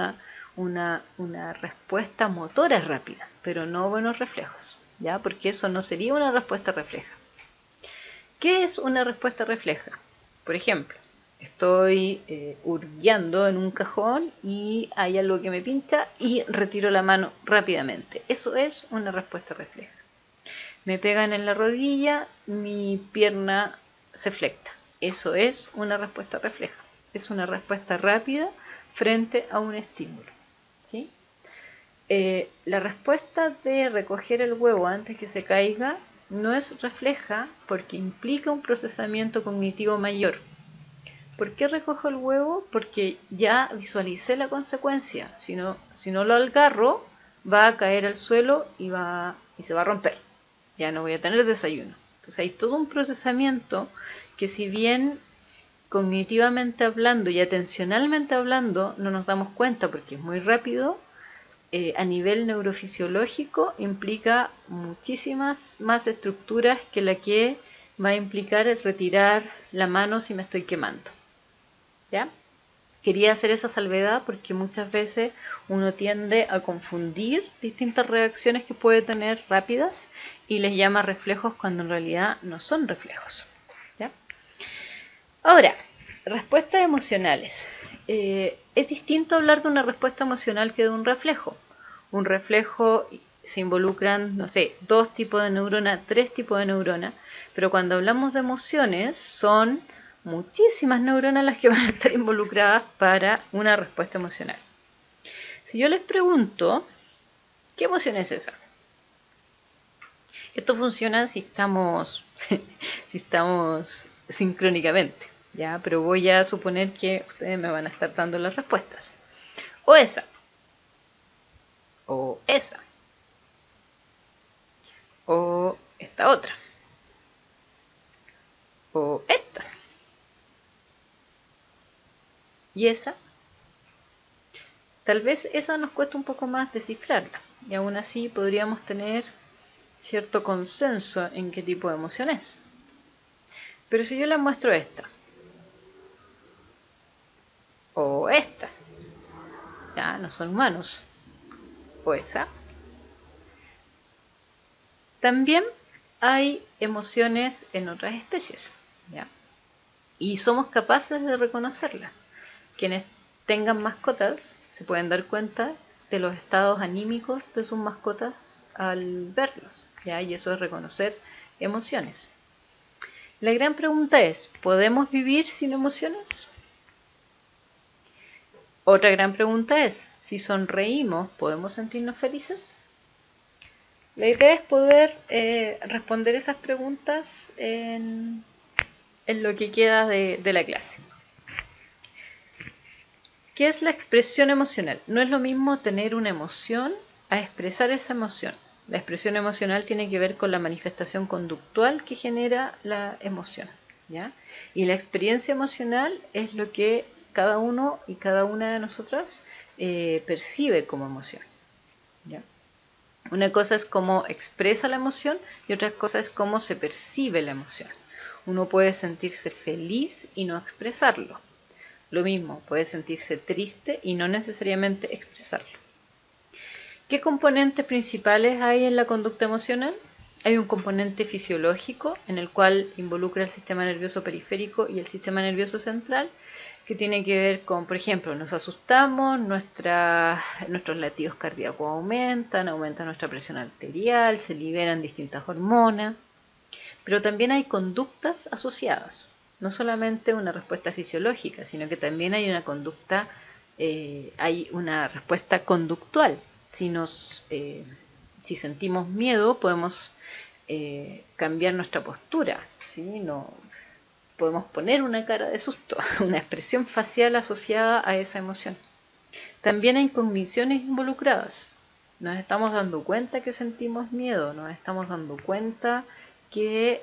una respuesta motora rápida, pero no buenos reflejos, ¿ya? Porque eso no sería una respuesta refleja. ¿Qué es una respuesta refleja? Por ejemplo, estoy hurgueando en un cajón y hay algo que me pincha y retiro la mano rápidamente. Eso es una respuesta refleja. Me pegan en la rodilla, mi pierna se flecta. Eso es una respuesta refleja. Es una respuesta rápida frente a un estímulo, ¿sí? La respuesta de recoger el huevo antes que se caiga no es refleja porque implica un procesamiento cognitivo mayor. ¿Por qué recojo el huevo? Porque ya visualicé la consecuencia. Si no lo agarro, va a caer al suelo y se va a romper. Ya no voy a tener desayuno. Entonces hay todo un procesamiento que, si bien cognitivamente hablando y atencionalmente hablando no nos damos cuenta porque es muy rápido, a nivel neurofisiológico implica muchísimas más estructuras que la que va a implicar el retirar la mano si me estoy quemando. ¿Ya? Quería hacer esa salvedad porque muchas veces uno tiende a confundir distintas reacciones que puede tener rápidas y les llama reflejos cuando en realidad no son reflejos. ¿Ya? Ahora, respuestas emocionales. Es distinto hablar de una respuesta emocional que de un reflejo. Un reflejo se involucran, no sé, 2 tipos de neuronas, 3 tipos de neuronas, pero cuando hablamos de emociones son muchísimas neuronas las que van a estar involucradas para una respuesta emocional. Si yo les pregunto, ¿qué emoción es esa? Esto funciona si estamos sincrónicamente, ¿ya? Pero voy a suponer que ustedes me van a estar dando las respuestas. O esa. O esa. O esta otra. O esta. Y esa. Tal vez esa nos cuesta un poco más descifrarla. Y aún así podríamos tener cierto consenso en qué tipo de emoción es. Pero si yo les muestro esta. O esta. Ya, no son humanos. O esa. También hay emociones en otras especies, ¿ya? Y somos capaces de reconocerlas. Quienes tengan mascotas se pueden dar cuenta de los estados anímicos de sus mascotas al verlos, ¿ya? Y eso es reconocer emociones. La gran pregunta es, ¿podemos vivir sin emociones? Otra gran pregunta es, Si sonreímos, ¿podemos sentirnos felices? La idea es poder responder esas preguntas en lo que queda de la clase. ¿Qué es la expresión emocional? No es lo mismo tener una emoción a expresar esa emoción. La expresión emocional tiene que ver con la manifestación conductual que genera la emoción, ¿ya? Y la experiencia emocional es lo que cada uno y cada una de nosotras percibe como emoción, ¿ya? Una cosa es cómo expresa la emoción y otra cosa es cómo se percibe la emoción. Uno puede sentirse feliz y no expresarlo. Lo mismo, puede sentirse triste y no necesariamente expresarlo. ¿Qué componentes principales hay en la conducta emocional? Hay un componente fisiológico en el cual involucra el sistema nervioso periférico y el sistema nervioso central, que tiene que ver con, por ejemplo, nos asustamos, nuestros latidos cardíacos aumenta nuestra presión arterial, se liberan distintas hormonas, pero también hay conductas asociadas, no solamente una respuesta fisiológica, sino que también hay una conducta, hay una respuesta conductual. Si sentimos miedo, podemos cambiar nuestra postura, ¿sí? No, podemos poner una cara de susto, una expresión facial asociada a esa emoción. También hay cogniciones involucradas. Nos estamos dando cuenta que sentimos miedo, nos estamos dando cuenta que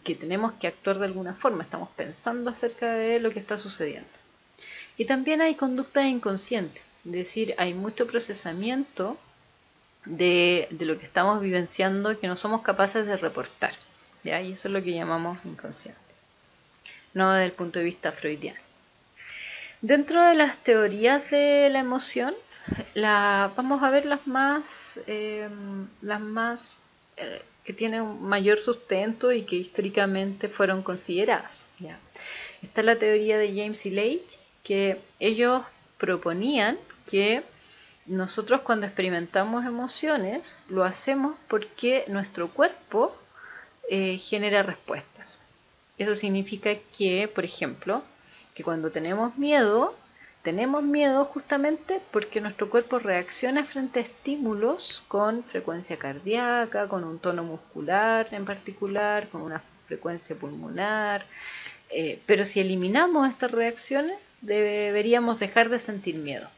tenemos que actuar de alguna forma, estamos pensando acerca de lo que está sucediendo. Y también hay conducta inconsciente, es decir, hay mucho procesamiento de lo que estamos vivenciando que no somos capaces de reportar, ¿ya? Y eso es lo que llamamos inconsciente, no desde el punto de vista freudiano. Dentro de las teorías de la emoción, vamos a ver las más que tienen un mayor sustento y que históricamente fueron consideradas, ¿ya? Está la teoría de James y Leach, que ellos proponían que nosotros cuando experimentamos emociones lo hacemos porque nuestro cuerpo genera respuestas. Eso significa que, por ejemplo, que cuando tenemos miedo justamente porque nuestro cuerpo reacciona frente a estímulos con frecuencia cardíaca, con un tono muscular en particular, con una frecuencia pulmonar. Pero si eliminamos estas reacciones, deberíamos dejar de sentir miedo.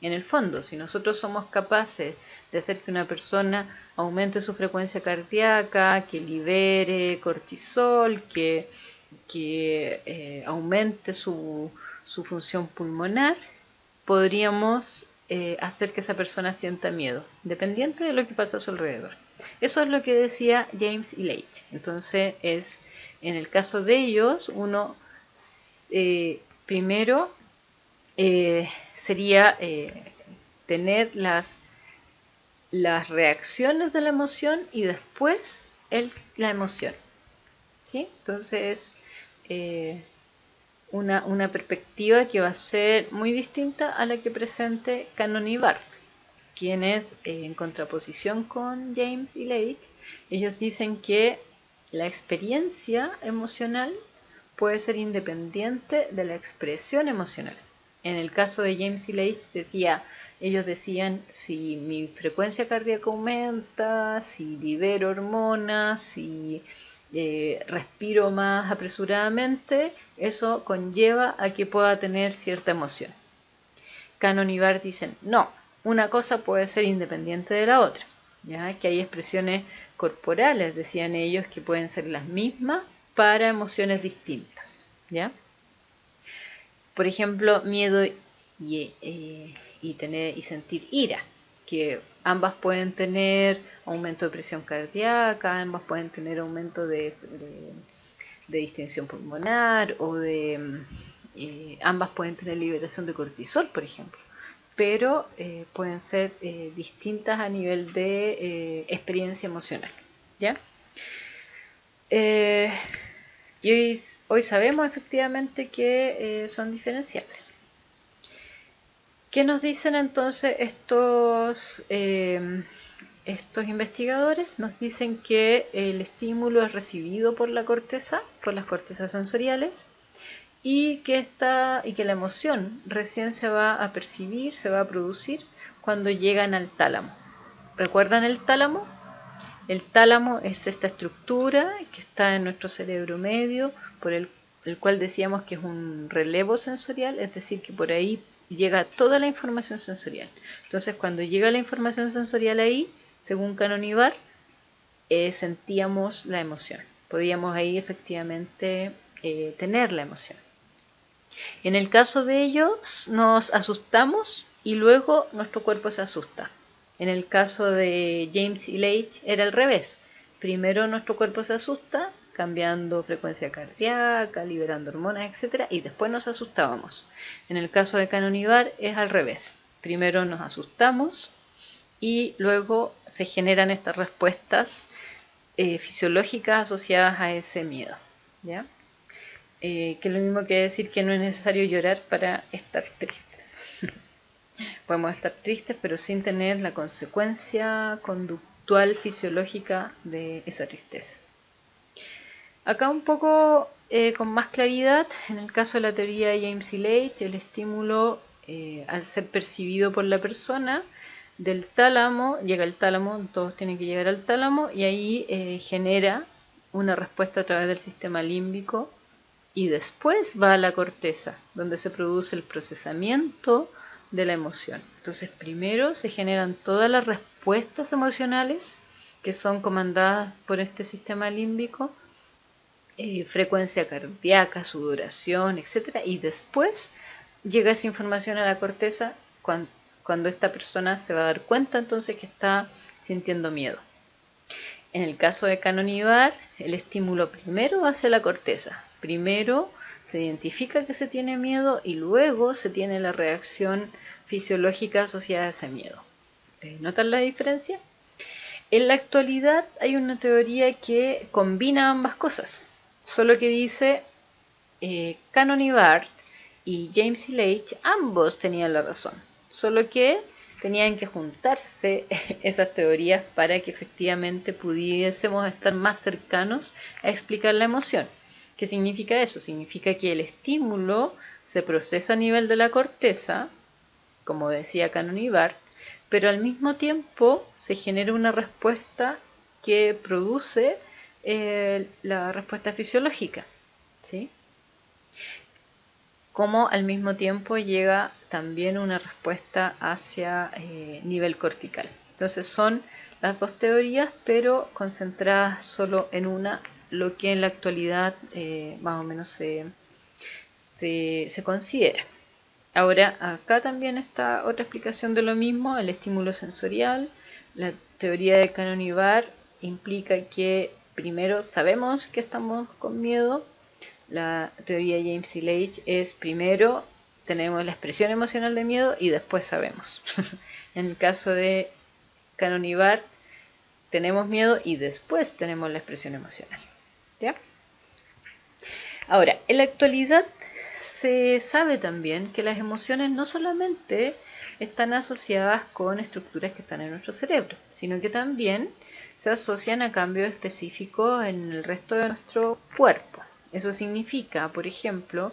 En el fondo, si nosotros somos capaces de hacer que una persona aumente su frecuencia cardíaca, que libere cortisol, que aumente su función pulmonar, podríamos hacer que esa persona sienta miedo, dependiente de lo que pasa a su alrededor. Eso es lo que decía James y Leach. Entonces, en el caso de ellos, uno primero sería tener las reacciones de la emoción y después la emoción, ¿sí? Entonces, una perspectiva que va a ser muy distinta a la que presente Cannon y Barth, quienes, en contraposición con James y Leach, ellos dicen que la experiencia emocional puede ser independiente de la expresión emocional. En el caso de James y Leach ellos decían, si mi frecuencia cardíaca aumenta, si libero hormonas, si respiro más apresuradamente, eso conlleva a que pueda tener cierta emoción. Cannon y Barth dicen, no, una cosa puede ser independiente de la otra, ¿ya? Que hay expresiones corporales, decían ellos, que pueden ser las mismas para emociones distintas, ¿ya? Por ejemplo, miedo y sentir ira, que ambas pueden tener aumento de presión cardíaca, ambas pueden tener aumento de distensión pulmonar o ambas pueden tener liberación de cortisol, por ejemplo, pero pueden ser distintas a nivel de experiencia emocional, ¿ya? Y hoy sabemos efectivamente que son diferenciables. ¿Qué nos dicen entonces estos investigadores? Nos dicen que el estímulo es recibido por la corteza, por las cortezas sensoriales, y que la emoción recién se va a percibir, se va a producir cuando llegan al tálamo. ¿Recuerdan el tálamo? El tálamo es esta estructura que está en nuestro cerebro medio, por el cual decíamos que es un relevo sensorial, es decir, que por ahí llega toda la información sensorial. Entonces, cuando llega la información sensorial ahí, según Canonibar, sentíamos la emoción. Podíamos ahí efectivamente tener la emoción. En el caso de ellos, nos asustamos y luego nuestro cuerpo se asusta. En el caso de James y Leitch era al revés. Primero nuestro cuerpo se asusta, cambiando frecuencia cardíaca, liberando hormonas, etc. Y después nos asustábamos. En el caso de Canonibar es al revés. Primero nos asustamos y luego se generan estas respuestas fisiológicas asociadas a ese miedo. ¿Ya? Que es lo mismo que decir que no es necesario llorar para estar tristes. Podemos estar tristes pero sin tener la consecuencia conductual fisiológica de esa tristeza. Acá un poco con más claridad, en el caso de la teoría de James y Leitch, el estímulo al ser percibido por la persona del tálamo, llega al tálamo, todos tienen que llegar al tálamo y ahí genera una respuesta a través del sistema límbico y después va a la corteza, donde se produce el procesamiento de la emoción. Entonces primero se generan todas las respuestas emocionales que son comandadas por este sistema límbico, frecuencia cardíaca, sudoración, etc. Y después llega esa información a la corteza cuando esta persona se va a dar cuenta entonces que está sintiendo miedo. En el caso de Canonibar, el estímulo primero hacia la corteza. Primero se identifica que se tiene miedo y luego se tiene la reacción fisiológica asociada a ese miedo. ¿Notan la diferencia? En la actualidad hay una teoría que combina ambas cosas, solo que dice Canonibar y James y Leitch ambos tenían la razón, solo que tenían que juntarse esas teorías para que efectivamente pudiésemos estar más cercanos a explicar la emoción. ¿Qué significa eso? Significa que el estímulo se procesa a nivel de la corteza, como decía Canonibar, pero al mismo tiempo se genera una respuesta que produce la respuesta fisiológica, ¿sí? Como al mismo tiempo llega también una respuesta hacia nivel cortical. Entonces son las dos teorías, pero concentradas solo en una, lo que en la actualidad más o menos se considera. Ahora, acá también está otra explicación de lo mismo, el estímulo sensorial. La teoría de Canonibar implica que primero sabemos que estamos con miedo. La teoría de James y Leitch es primero tenemos la expresión emocional de miedo y después sabemos. En el caso de Canonibar tenemos miedo y después tenemos la expresión emocional. ¿Ya? Ahora, en la actualidad se sabe también que las emociones no solamente están asociadas con estructuras que están en nuestro cerebro, sino que también se asocian a cambios específicos en el resto de nuestro cuerpo. Eso significa, por ejemplo,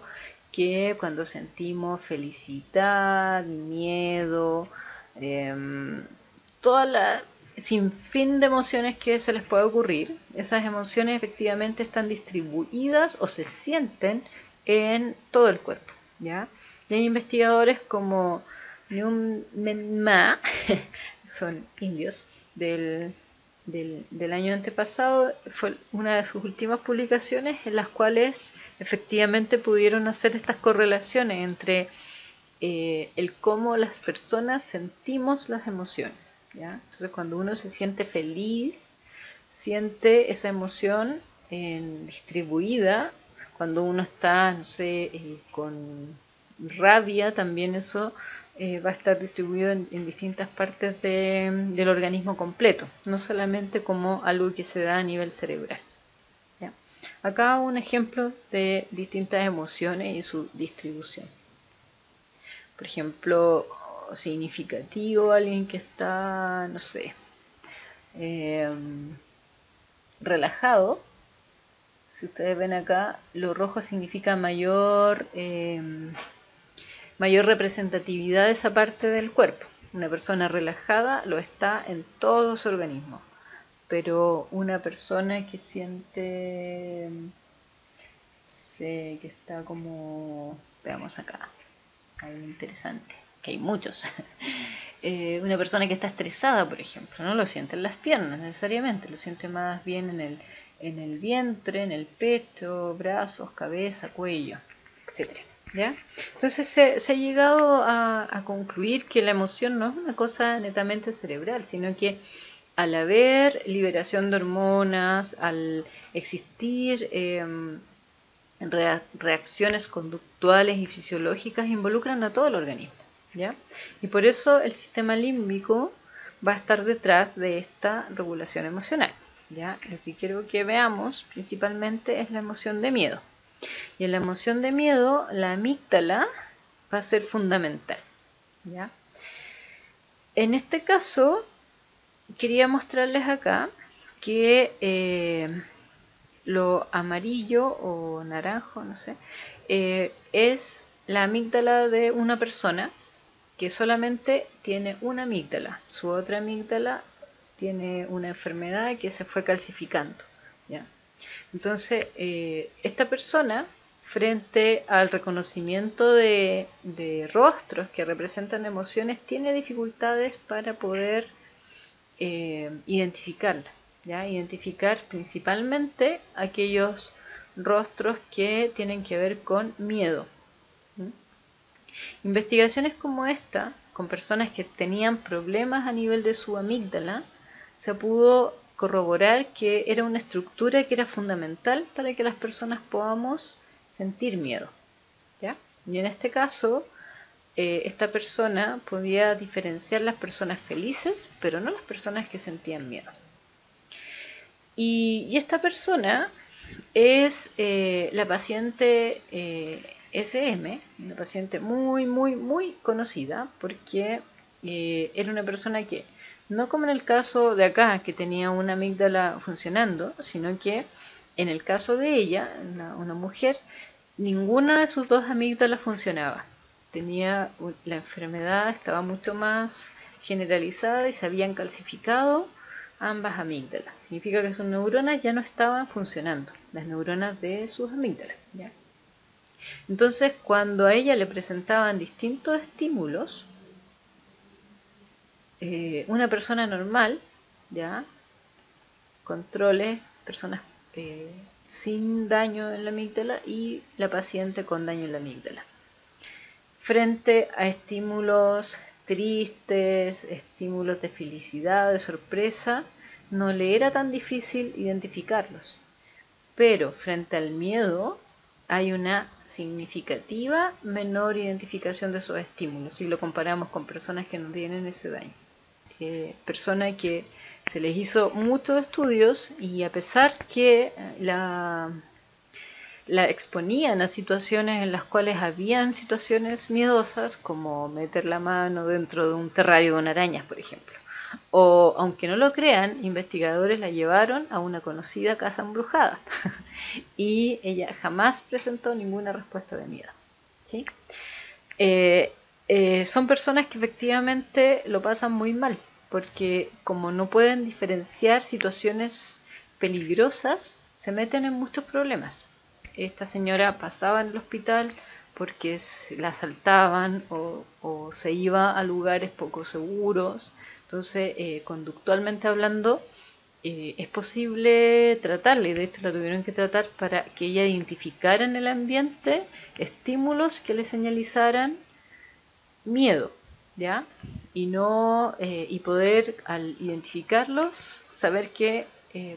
que cuando sentimos felicidad, miedo, toda la sinfín de emociones que se les puede ocurrir, esas emociones efectivamente están distribuidas o se sienten en todo el cuerpo, ¿ya? Y hay investigadores como Newman Ma, son indios, del año antepasado, fue una de sus últimas publicaciones en las cuales efectivamente pudieron hacer estas correlaciones entre el cómo las personas sentimos las emociones, ¿ya? Entonces cuando uno se siente feliz, siente esa emoción distribuida. Cuando uno está, no sé, con rabia, también eso va a estar distribuido en distintas partes del organismo completo, no solamente como algo que se da a nivel cerebral. ¿Ya? Acá un ejemplo de distintas emociones y su distribución. Por ejemplo, significativo, alguien que está, no sé, relajado, Si ustedes ven acá, lo rojo significa mayor representatividad de esa parte del cuerpo. Una persona relajada lo está en todo su organismo, pero una persona que siente, sé que está como, veamos acá, hay un interesante, que hay muchos. Una persona que está estresada, por ejemplo, no lo siente en las piernas necesariamente, lo siente más bien en el vientre, en el pecho, brazos, cabeza, cuello, etcétera. ¿Ya? Entonces se ha llegado a concluir que la emoción no es una cosa netamente cerebral, sino que al haber liberación de hormonas, al existir reacciones conductuales y fisiológicas, involucran a todo el organismo, ¿ya? Y por eso el sistema límbico va a estar detrás de esta regulación emocional, ¿ya? Lo que quiero que veamos principalmente es la emoción de miedo. Y en la emoción de miedo, la amígdala va a ser fundamental, ¿ya? En este caso, quería mostrarles acá que lo amarillo o naranjo, no sé, es la amígdala de una persona que solamente tiene una amígdala. Su otra amígdala tiene una enfermedad que se fue calcificando, ¿ya? Entonces, esta persona, frente al reconocimiento de rostros que representan emociones, tiene dificultades para poder identificarla, ¿ya? Identificar principalmente aquellos rostros que tienen que ver con miedo. ¿Mm? Investigaciones como esta, con personas que tenían problemas a nivel de su amígdala, se pudo corroborar que era una estructura que era fundamental para que las personas podamos sentir miedo, ¿ya? Y en este caso, esta persona podía diferenciar las personas felices, pero no las personas que sentían miedo. Y esta persona es la paciente SM, una paciente muy, muy, muy conocida, porque era una persona que, no como en el caso de acá, que tenía una amígdala funcionando, sino que en el caso de ella, una mujer, ninguna de sus dos amígdalas funcionaba. Tenía la enfermedad, estaba mucho más generalizada y se habían calcificado ambas amígdalas. Significa que sus neuronas ya no estaban funcionando, las neuronas de sus amígdalas, ¿ya? Entonces, cuando a ella le presentaban distintos estímulos, una persona normal, ¿ya? Controles, personas sin daño en la amígdala y la paciente con daño en la amígdala. Frente a estímulos tristes, estímulos de felicidad, de sorpresa, no le era tan difícil identificarlos. Pero frente al miedo hay una significativa menor identificación de esos estímulos si lo comparamos con personas que no tienen ese daño. Personas que se les hizo muchos estudios y a pesar que la exponían a situaciones en las cuales habían situaciones miedosas, como meter la mano dentro de un terrario con arañas, por ejemplo. O, aunque no lo crean, investigadores la llevaron a una conocida casa embrujada y ella jamás presentó ninguna respuesta de miedo, ¿sí? Son personas que efectivamente lo pasan muy mal, porque como no pueden diferenciar situaciones peligrosas, se meten en muchos problemas. Esta señora pasaba en el hospital porque la asaltaban o se iba a lugares poco seguros. Entonces, conductualmente hablando, es posible tratarla, y de hecho la tuvieron que tratar para que ella identificara en el ambiente estímulos que le señalizaran miedo, ¿ya? Y no y poder al identificarlos saber que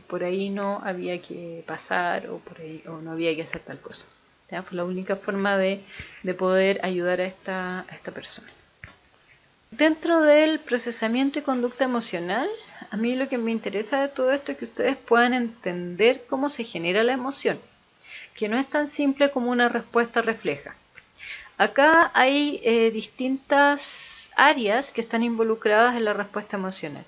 por ahí no había que pasar o por ahí o no había que hacer tal cosa, ¿ya? Fue la única forma de poder ayudar a esta persona. Dentro del procesamiento y conducta emocional, a mí lo que me interesa de todo esto es que ustedes puedan entender cómo se genera la emoción, que no es tan simple como una respuesta refleja. Acá hay distintas áreas que están involucradas en la respuesta emocional.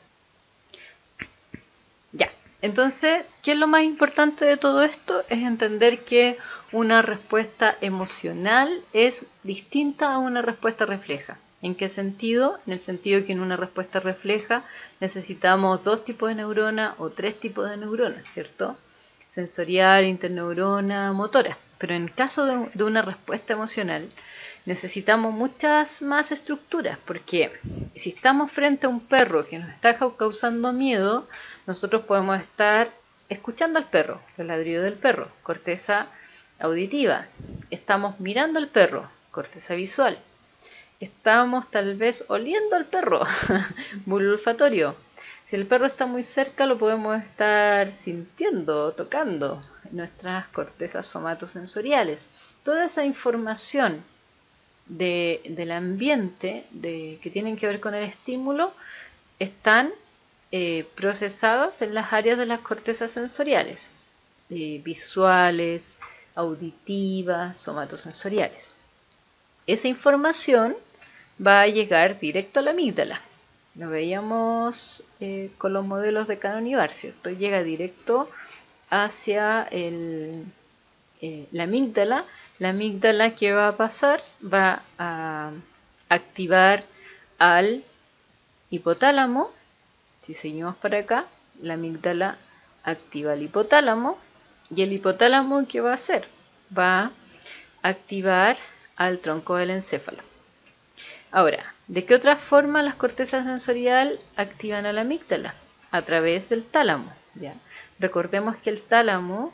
Ya, Entonces, ¿qué es lo más importante de todo esto? Es entender que una respuesta emocional es distinta a una respuesta refleja. ¿En qué sentido? En el sentido que en una respuesta refleja necesitamos 2 tipos de neuronas o 3 tipos de neuronas, ¿cierto? Sensorial, interneurona, motora. Pero en el caso de una respuesta emocional necesitamos muchas más estructuras, porque si estamos frente a un perro que nos está causando miedo, nosotros podemos estar escuchando al perro, el ladrido del perro, corteza auditiva. Estamos mirando al perro, corteza visual. Estamos tal vez oliendo al perro, bulbo olfatorio. Si el perro está muy cerca, lo podemos estar sintiendo, tocando, nuestras cortezas somatosensoriales. Toda esa información del ambiente que tienen que ver con el estímulo están procesadas en las áreas de las cortezas sensoriales, visuales, auditivas, somatosensoriales. Esa información va a llegar directo a la amígdala. Lo veíamos con los modelos de Cannon y Barr, ¿cierto? Llega directo hacia la amígdala. La amígdala, ¿qué va a pasar? Va a activar al hipotálamo. Si seguimos para acá, la amígdala activa el hipotálamo. ¿Y el hipotálamo qué va a hacer? Va a activar al tronco del encéfalo. Ahora, ¿de qué otra forma las cortezas sensoriales activan a la amígdala? A través del tálamo, ¿ya? Recordemos que el tálamo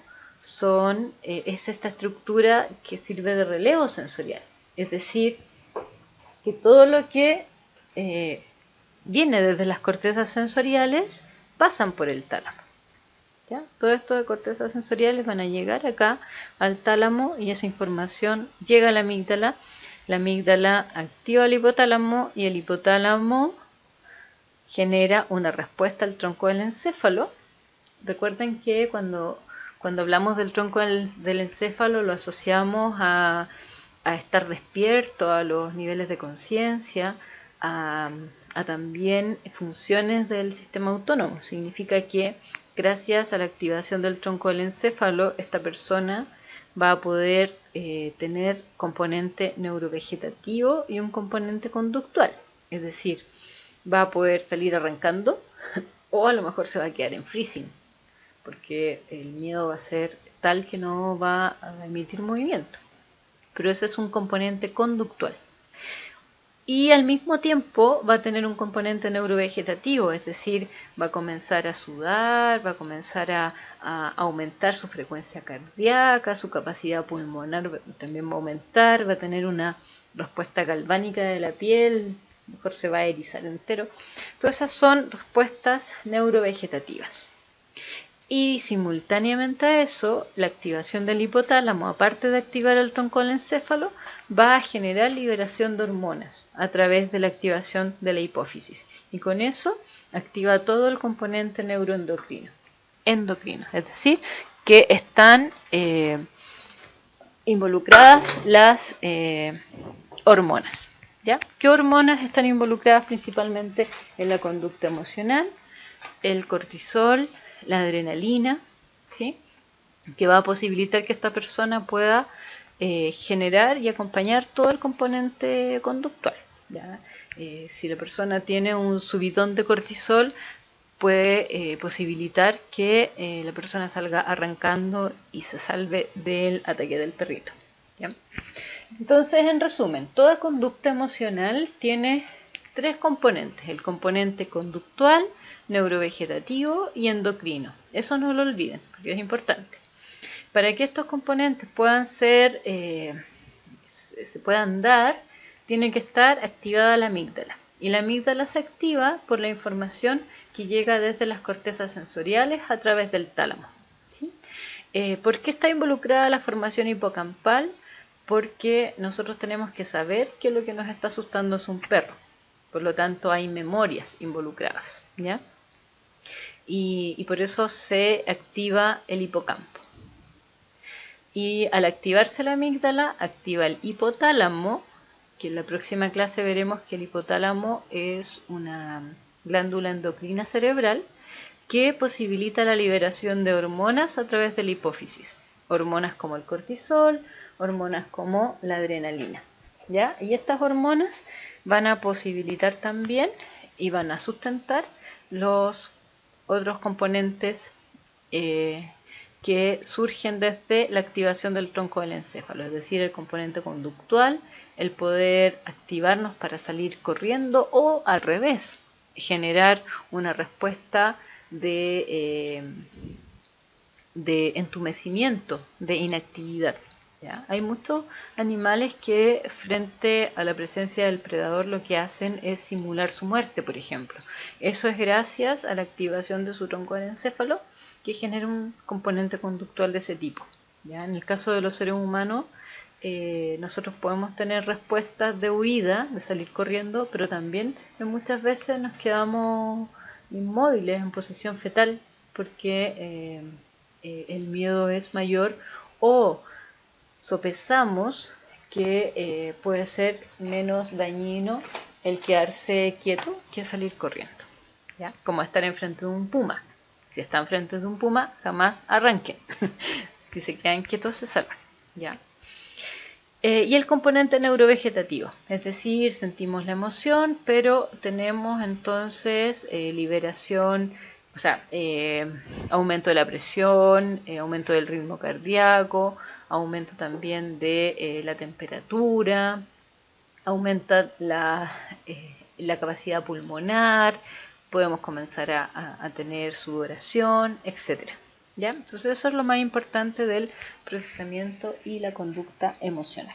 es esta estructura que sirve de relevo sensorial. Es decir, que todo lo que viene desde las cortezas sensoriales pasan por el tálamo. ¿Ya? Todo esto de cortezas sensoriales van a llegar acá al tálamo y esa información llega a la amígdala. La amígdala activa el hipotálamo y el hipotálamo genera una respuesta al tronco del encéfalo. Recuerden que cuando hablamos del tronco del encéfalo lo asociamos a estar despierto, a los niveles de conciencia, a también funciones del sistema autónomo. Significa que gracias a la activación del tronco del encéfalo, esta persona va a poder tener componente neurovegetativo y un componente conductual. Es decir, va a poder salir arrancando o a lo mejor se va a quedar en freezing, porque el miedo va a ser tal que no va a emitir movimiento. Pero ese es un componente conductual. Y al mismo tiempo va a tener un componente neurovegetativo, es decir, va a comenzar a sudar, va a comenzar a aumentar su frecuencia cardíaca, su capacidad pulmonar también va a aumentar, va a tener una respuesta galvánica de la piel, mejor se va a erizar entero. Todas esas son respuestas neurovegetativas. Y simultáneamente a eso, la activación del hipotálamo, aparte de activar el tronco del encéfalo, va a generar liberación de hormonas a través de la activación de la hipófisis. Y con eso activa todo el componente neuroendocrino. Es decir, que están involucradas las hormonas. ¿Ya? ¿Qué hormonas están involucradas principalmente en la conducta emocional? El cortisol, la adrenalina, ¿sí? Que va a posibilitar que esta persona pueda generar y acompañar todo el componente conductual, ¿ya? Si la persona tiene un subidón de cortisol, puede posibilitar que la persona salga arrancando y se salve del ataque del perrito, ¿ya? Entonces, en resumen, toda conducta emocional tiene 3 componentes: el componente conductual, neurovegetativo y endocrino. Eso no lo olviden, porque es importante. Para que estos componentes puedan se puedan dar, tiene que estar activada la amígdala. Y la amígdala se activa por la información que llega desde las cortezas sensoriales a través del tálamo, ¿sí? ¿Por qué está involucrada la formación hipocampal? Porque nosotros tenemos que saber que lo que nos está asustando es un perro. Por lo tanto, hay memorias involucradas, ¿ya? Y por eso se activa el hipocampo. Y al activarse la amígdala, activa el hipotálamo, que en la próxima clase veremos que el hipotálamo es una glándula endocrina cerebral que posibilita la liberación de hormonas a través de la hipófisis. Hormonas como el cortisol, hormonas como la adrenalina, ¿ya? Y estas hormonas van a posibilitar también y van a sustentar los otros componentes que surgen desde la activación del tronco del encéfalo, es decir, el componente conductual, el poder activarnos para salir corriendo o al revés, generar una respuesta de entumecimiento, de inactividad. ¿Ya? Hay muchos animales que frente a la presencia del predador lo que hacen es simular su muerte, por ejemplo. Eso es gracias a la activación de su tronco del encéfalo que genera un componente conductual de ese tipo. ¿Ya? En el caso de los seres humanos, nosotros podemos tener respuestas de huida, de salir corriendo, pero también muchas veces nos quedamos inmóviles en posición fetal porque el miedo es mayor o sopesamos que puede ser menos dañino el quedarse quieto que salir corriendo, ¿ya? Como estar enfrente de un puma. Si están enfrente de un puma, jamás arranquen. Si se quedan quietos, se salvan, ¿ya? Y el componente neurovegetativo, es decir, sentimos la emoción, pero tenemos entonces liberación, o sea, aumento de la presión, aumento del ritmo cardíaco, aumento también de la temperatura, aumenta la capacidad pulmonar, podemos comenzar a tener sudoración, etcétera. ¿Ya? Entonces eso es lo más importante del procesamiento y la conducta emocional.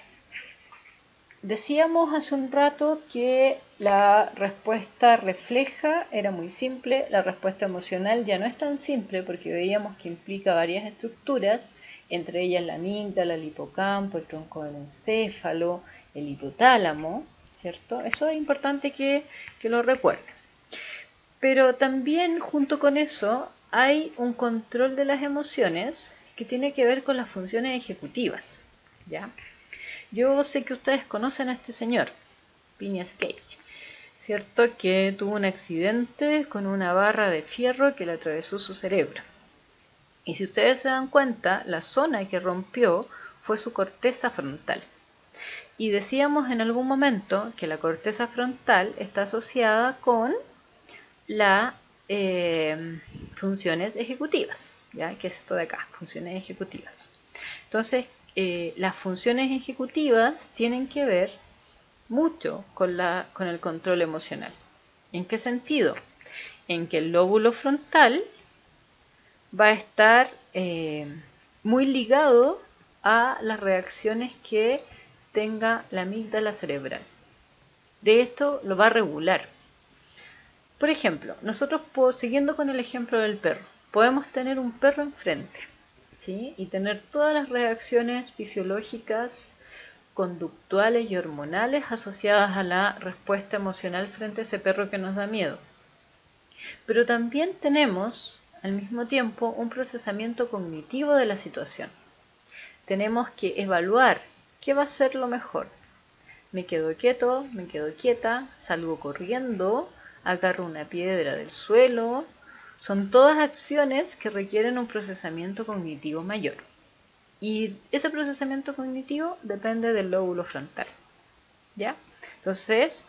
Decíamos hace un rato que la respuesta refleja era muy simple, la respuesta emocional ya no es tan simple porque veíamos que implica varias estructuras, entre ellas la amígdala, el hipocampo, el tronco del encéfalo, el hipotálamo, ¿cierto? Eso es importante que lo recuerden. Pero también junto con eso hay un control de las emociones que tiene que ver con las funciones ejecutivas, ¿ya? Yo sé que ustedes conocen a este señor, Phineas Gage, ¿cierto? Que tuvo un accidente con una barra de fierro que le atravesó su cerebro. Y si ustedes se dan cuenta, la zona que rompió fue su corteza frontal. Y decíamos en algún momento que la corteza frontal está asociada con las funciones ejecutivas, ¿ya? Que es esto de acá, funciones ejecutivas. Entonces, las funciones ejecutivas tienen que ver mucho con el control emocional. ¿En qué sentido? En que el lóbulo frontal va a estar muy ligado a las reacciones que tenga la amígdala cerebral. De esto lo va a regular. Por ejemplo, nosotros siguiendo con el ejemplo del perro, podemos tener un perro enfrente, ¿sí? Y tener todas las reacciones fisiológicas, conductuales y hormonales asociadas a la respuesta emocional frente a ese perro que nos da miedo. Pero también tenemos, al mismo tiempo, un procesamiento cognitivo de la situación. Tenemos que evaluar qué va a ser lo mejor. Me quedo quieto, me quedo quieta, salgo corriendo, agarro una piedra del suelo. Son todas acciones que requieren un procesamiento cognitivo mayor. Y ese procesamiento cognitivo depende del lóbulo frontal, ¿ya? Entonces,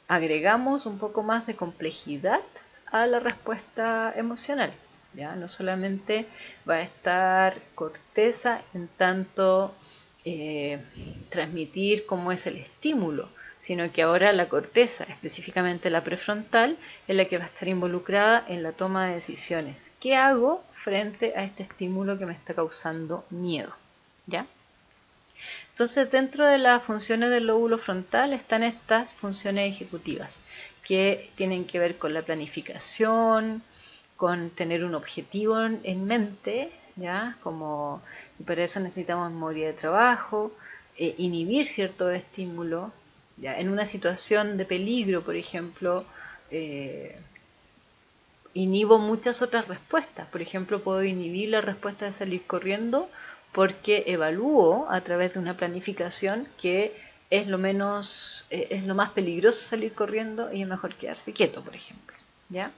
agregamos un poco más de complejidad a la respuesta emocional, ¿ya? No solamente va a estar corteza en tanto transmitir cómo es el estímulo, sino que ahora la corteza, específicamente la prefrontal, es la que va a estar involucrada en la toma de decisiones. ¿Qué hago frente a este estímulo que me está causando miedo? ¿Ya? Entonces, dentro de las funciones del lóbulo frontal están estas funciones ejecutivas, que tienen que ver con la planificación, con tener un objetivo en mente, ¿ya? Como, y para eso necesitamos memoria de trabajo, inhibir cierto estímulo, ¿ya? En una situación de peligro, por ejemplo, inhibo muchas otras respuestas. Por ejemplo, puedo inhibir la respuesta de salir corriendo porque evalúo a través de una planificación que es lo más peligroso salir corriendo y es mejor quedarse quieto, por ejemplo, ¿ya?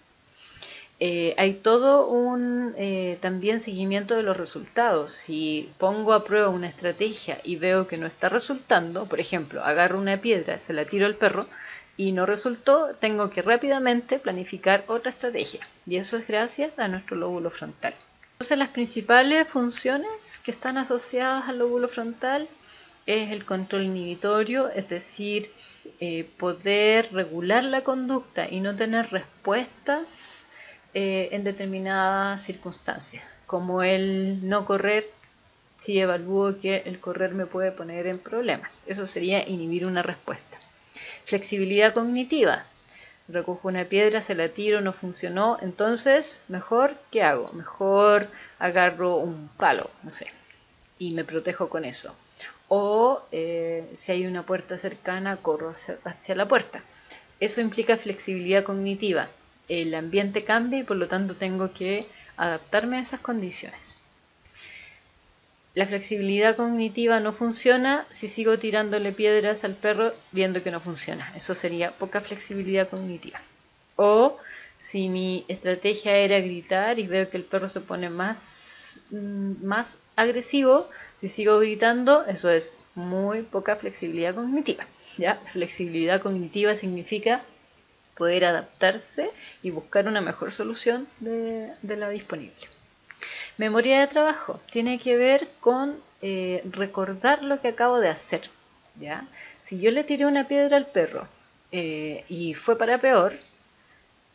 Hay todo un también seguimiento de los resultados. Si pongo a prueba una estrategia y veo que no está resultando, por ejemplo, agarro una piedra, se la tiro al perro y no resultó, tengo que rápidamente planificar otra estrategia. Y eso es gracias a nuestro lóbulo frontal. Entonces, las principales funciones que están asociadas al lóbulo frontal es el control inhibitorio, es decir, poder regular la conducta y no tener respuestas en determinadas circunstancias, como el no correr si evalúo que el correr me puede poner en problemas. Eso sería inhibir una respuesta. Flexibilidad cognitiva. Recojo una piedra, se la tiro, no funcionó, entonces, mejor, ¿qué hago? Mejor agarro un palo, no sé, y me protejo con eso. O si hay una puerta cercana, corro hacia la puerta. Eso implica flexibilidad cognitiva. El ambiente cambia y por lo tanto tengo que adaptarme a esas condiciones. La flexibilidad cognitiva no funciona si sigo tirándole piedras al perro viendo que no funciona. Eso sería poca flexibilidad cognitiva. O si mi estrategia era gritar y veo que el perro se pone más agresivo, si sigo gritando, eso es muy poca flexibilidad cognitiva. ¿Ya? Flexibilidad cognitiva significa poder adaptarse y buscar una mejor solución de la disponible. Memoria de trabajo tiene que ver con recordar lo que acabo de hacer. ¿Ya? Si yo le tiré una piedra al perro y fue para peor,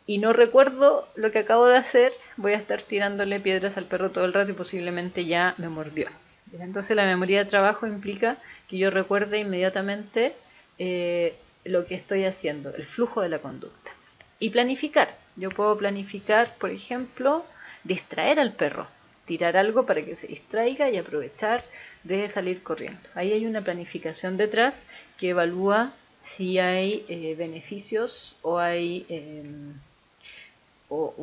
y no recuerdo lo que acabo de hacer, voy a estar tirándole piedras al perro todo el rato y posiblemente ya me mordió. Entonces la memoria de trabajo implica que yo recuerde inmediatamente lo que estoy haciendo, el flujo de la conducta. Y planificar. Yo puedo planificar, por ejemplo, distraer al perro, tirar algo para que se distraiga y aprovechar de salir corriendo. Ahí hay una planificación detrás que evalúa si hay beneficios o hay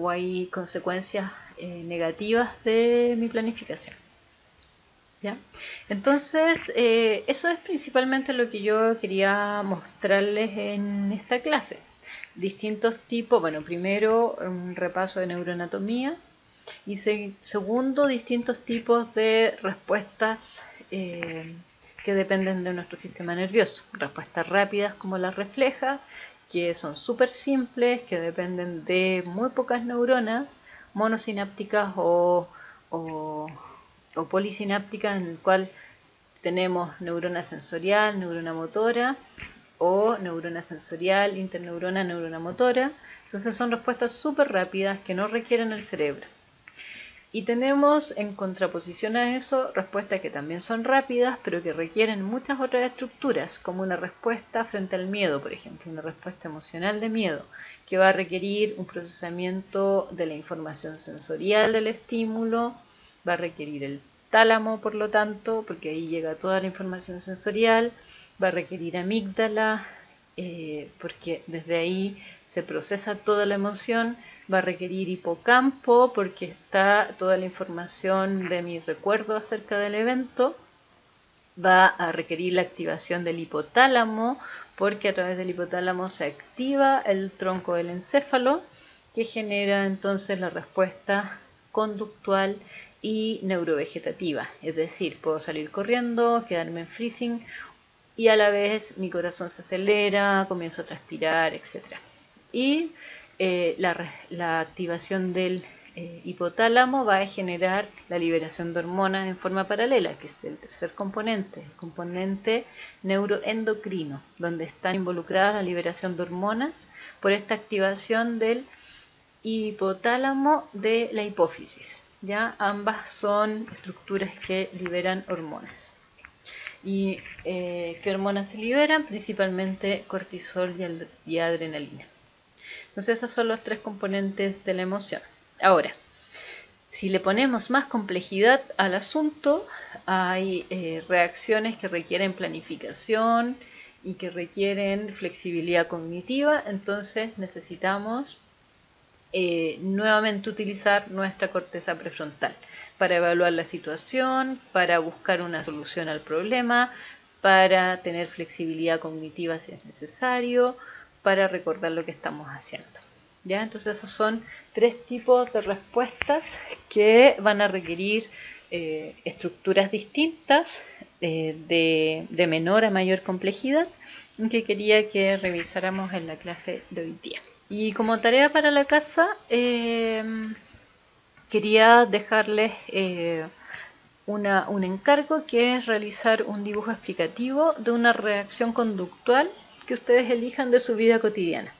hay consecuencias negativas de mi planificación. ¿Ya? Entonces, eso es principalmente lo que yo quería mostrarles en esta clase. Distintos tipos, bueno, primero un repaso de neuroanatomía y segundo, distintos tipos de respuestas que dependen de nuestro sistema nervioso. Respuestas rápidas como las reflejas, que son súper simples, que dependen de muy pocas neuronas, monosinápticas o polisinápticas, en el cual tenemos neurona sensorial, neurona motora, o neurona sensorial, interneurona, neurona motora. Entonces son respuestas súper rápidas que no requieren el cerebro. Y tenemos en contraposición a eso respuestas que también son rápidas, pero que requieren muchas otras estructuras, como una respuesta frente al miedo, por ejemplo, una respuesta emocional de miedo, que va a requerir un procesamiento de la información sensorial del estímulo, va a requerir el tálamo, por lo tanto, porque ahí llega toda la información sensorial, va a requerir amígdala, porque desde ahí se procesa toda la emoción, va a requerir hipocampo porque está toda la información de mi recuerdo acerca del evento, va a requerir la activación del hipotálamo porque a través del hipotálamo se activa el tronco del encéfalo que genera entonces la respuesta conductual y neurovegetativa, es decir, puedo salir corriendo, quedarme en freezing y a la vez mi corazón se acelera, comienzo a transpirar, etc. Y la activación del hipotálamo va a generar la liberación de hormonas en forma paralela, que es el tercer componente, el componente neuroendocrino, donde están involucradas la liberación de hormonas por esta activación del hipotálamo de la hipófisis. ¿Ya? Ambas son estructuras que liberan hormonas. ¿Y qué hormonas se liberan? Principalmente cortisol y adrenalina. Entonces esos son los tres componentes de la emoción. Ahora, si le ponemos más complejidad al asunto, hay reacciones que requieren planificación y que requieren flexibilidad cognitiva, entonces necesitamos nuevamente utilizar nuestra corteza prefrontal para evaluar la situación, para buscar una solución al problema, para tener flexibilidad cognitiva si es necesario, para recordar lo que estamos haciendo. ¿Ya? Entonces esos son 3 tipos de respuestas que van a requerir estructuras distintas, de menor a mayor complejidad, que quería que revisáramos en la clase de hoy día. Y como tarea para la casa, quería dejarles un encargo, que es realizar un dibujo explicativo de una reacción conductual que ustedes elijan de su vida cotidiana,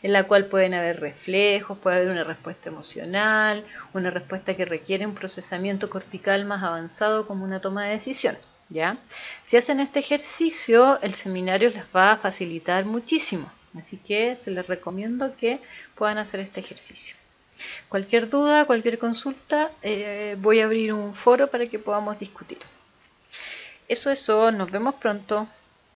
en la cual pueden haber reflejos, puede haber una respuesta emocional, una respuesta que requiere un procesamiento cortical más avanzado como una toma de decisión. ¿Ya? Si hacen este ejercicio, el seminario les va a facilitar muchísimo, así que se les recomiendo que puedan hacer este ejercicio. Cualquier duda, cualquier consulta, voy a abrir un foro para que podamos discutir. Eso, nos vemos pronto.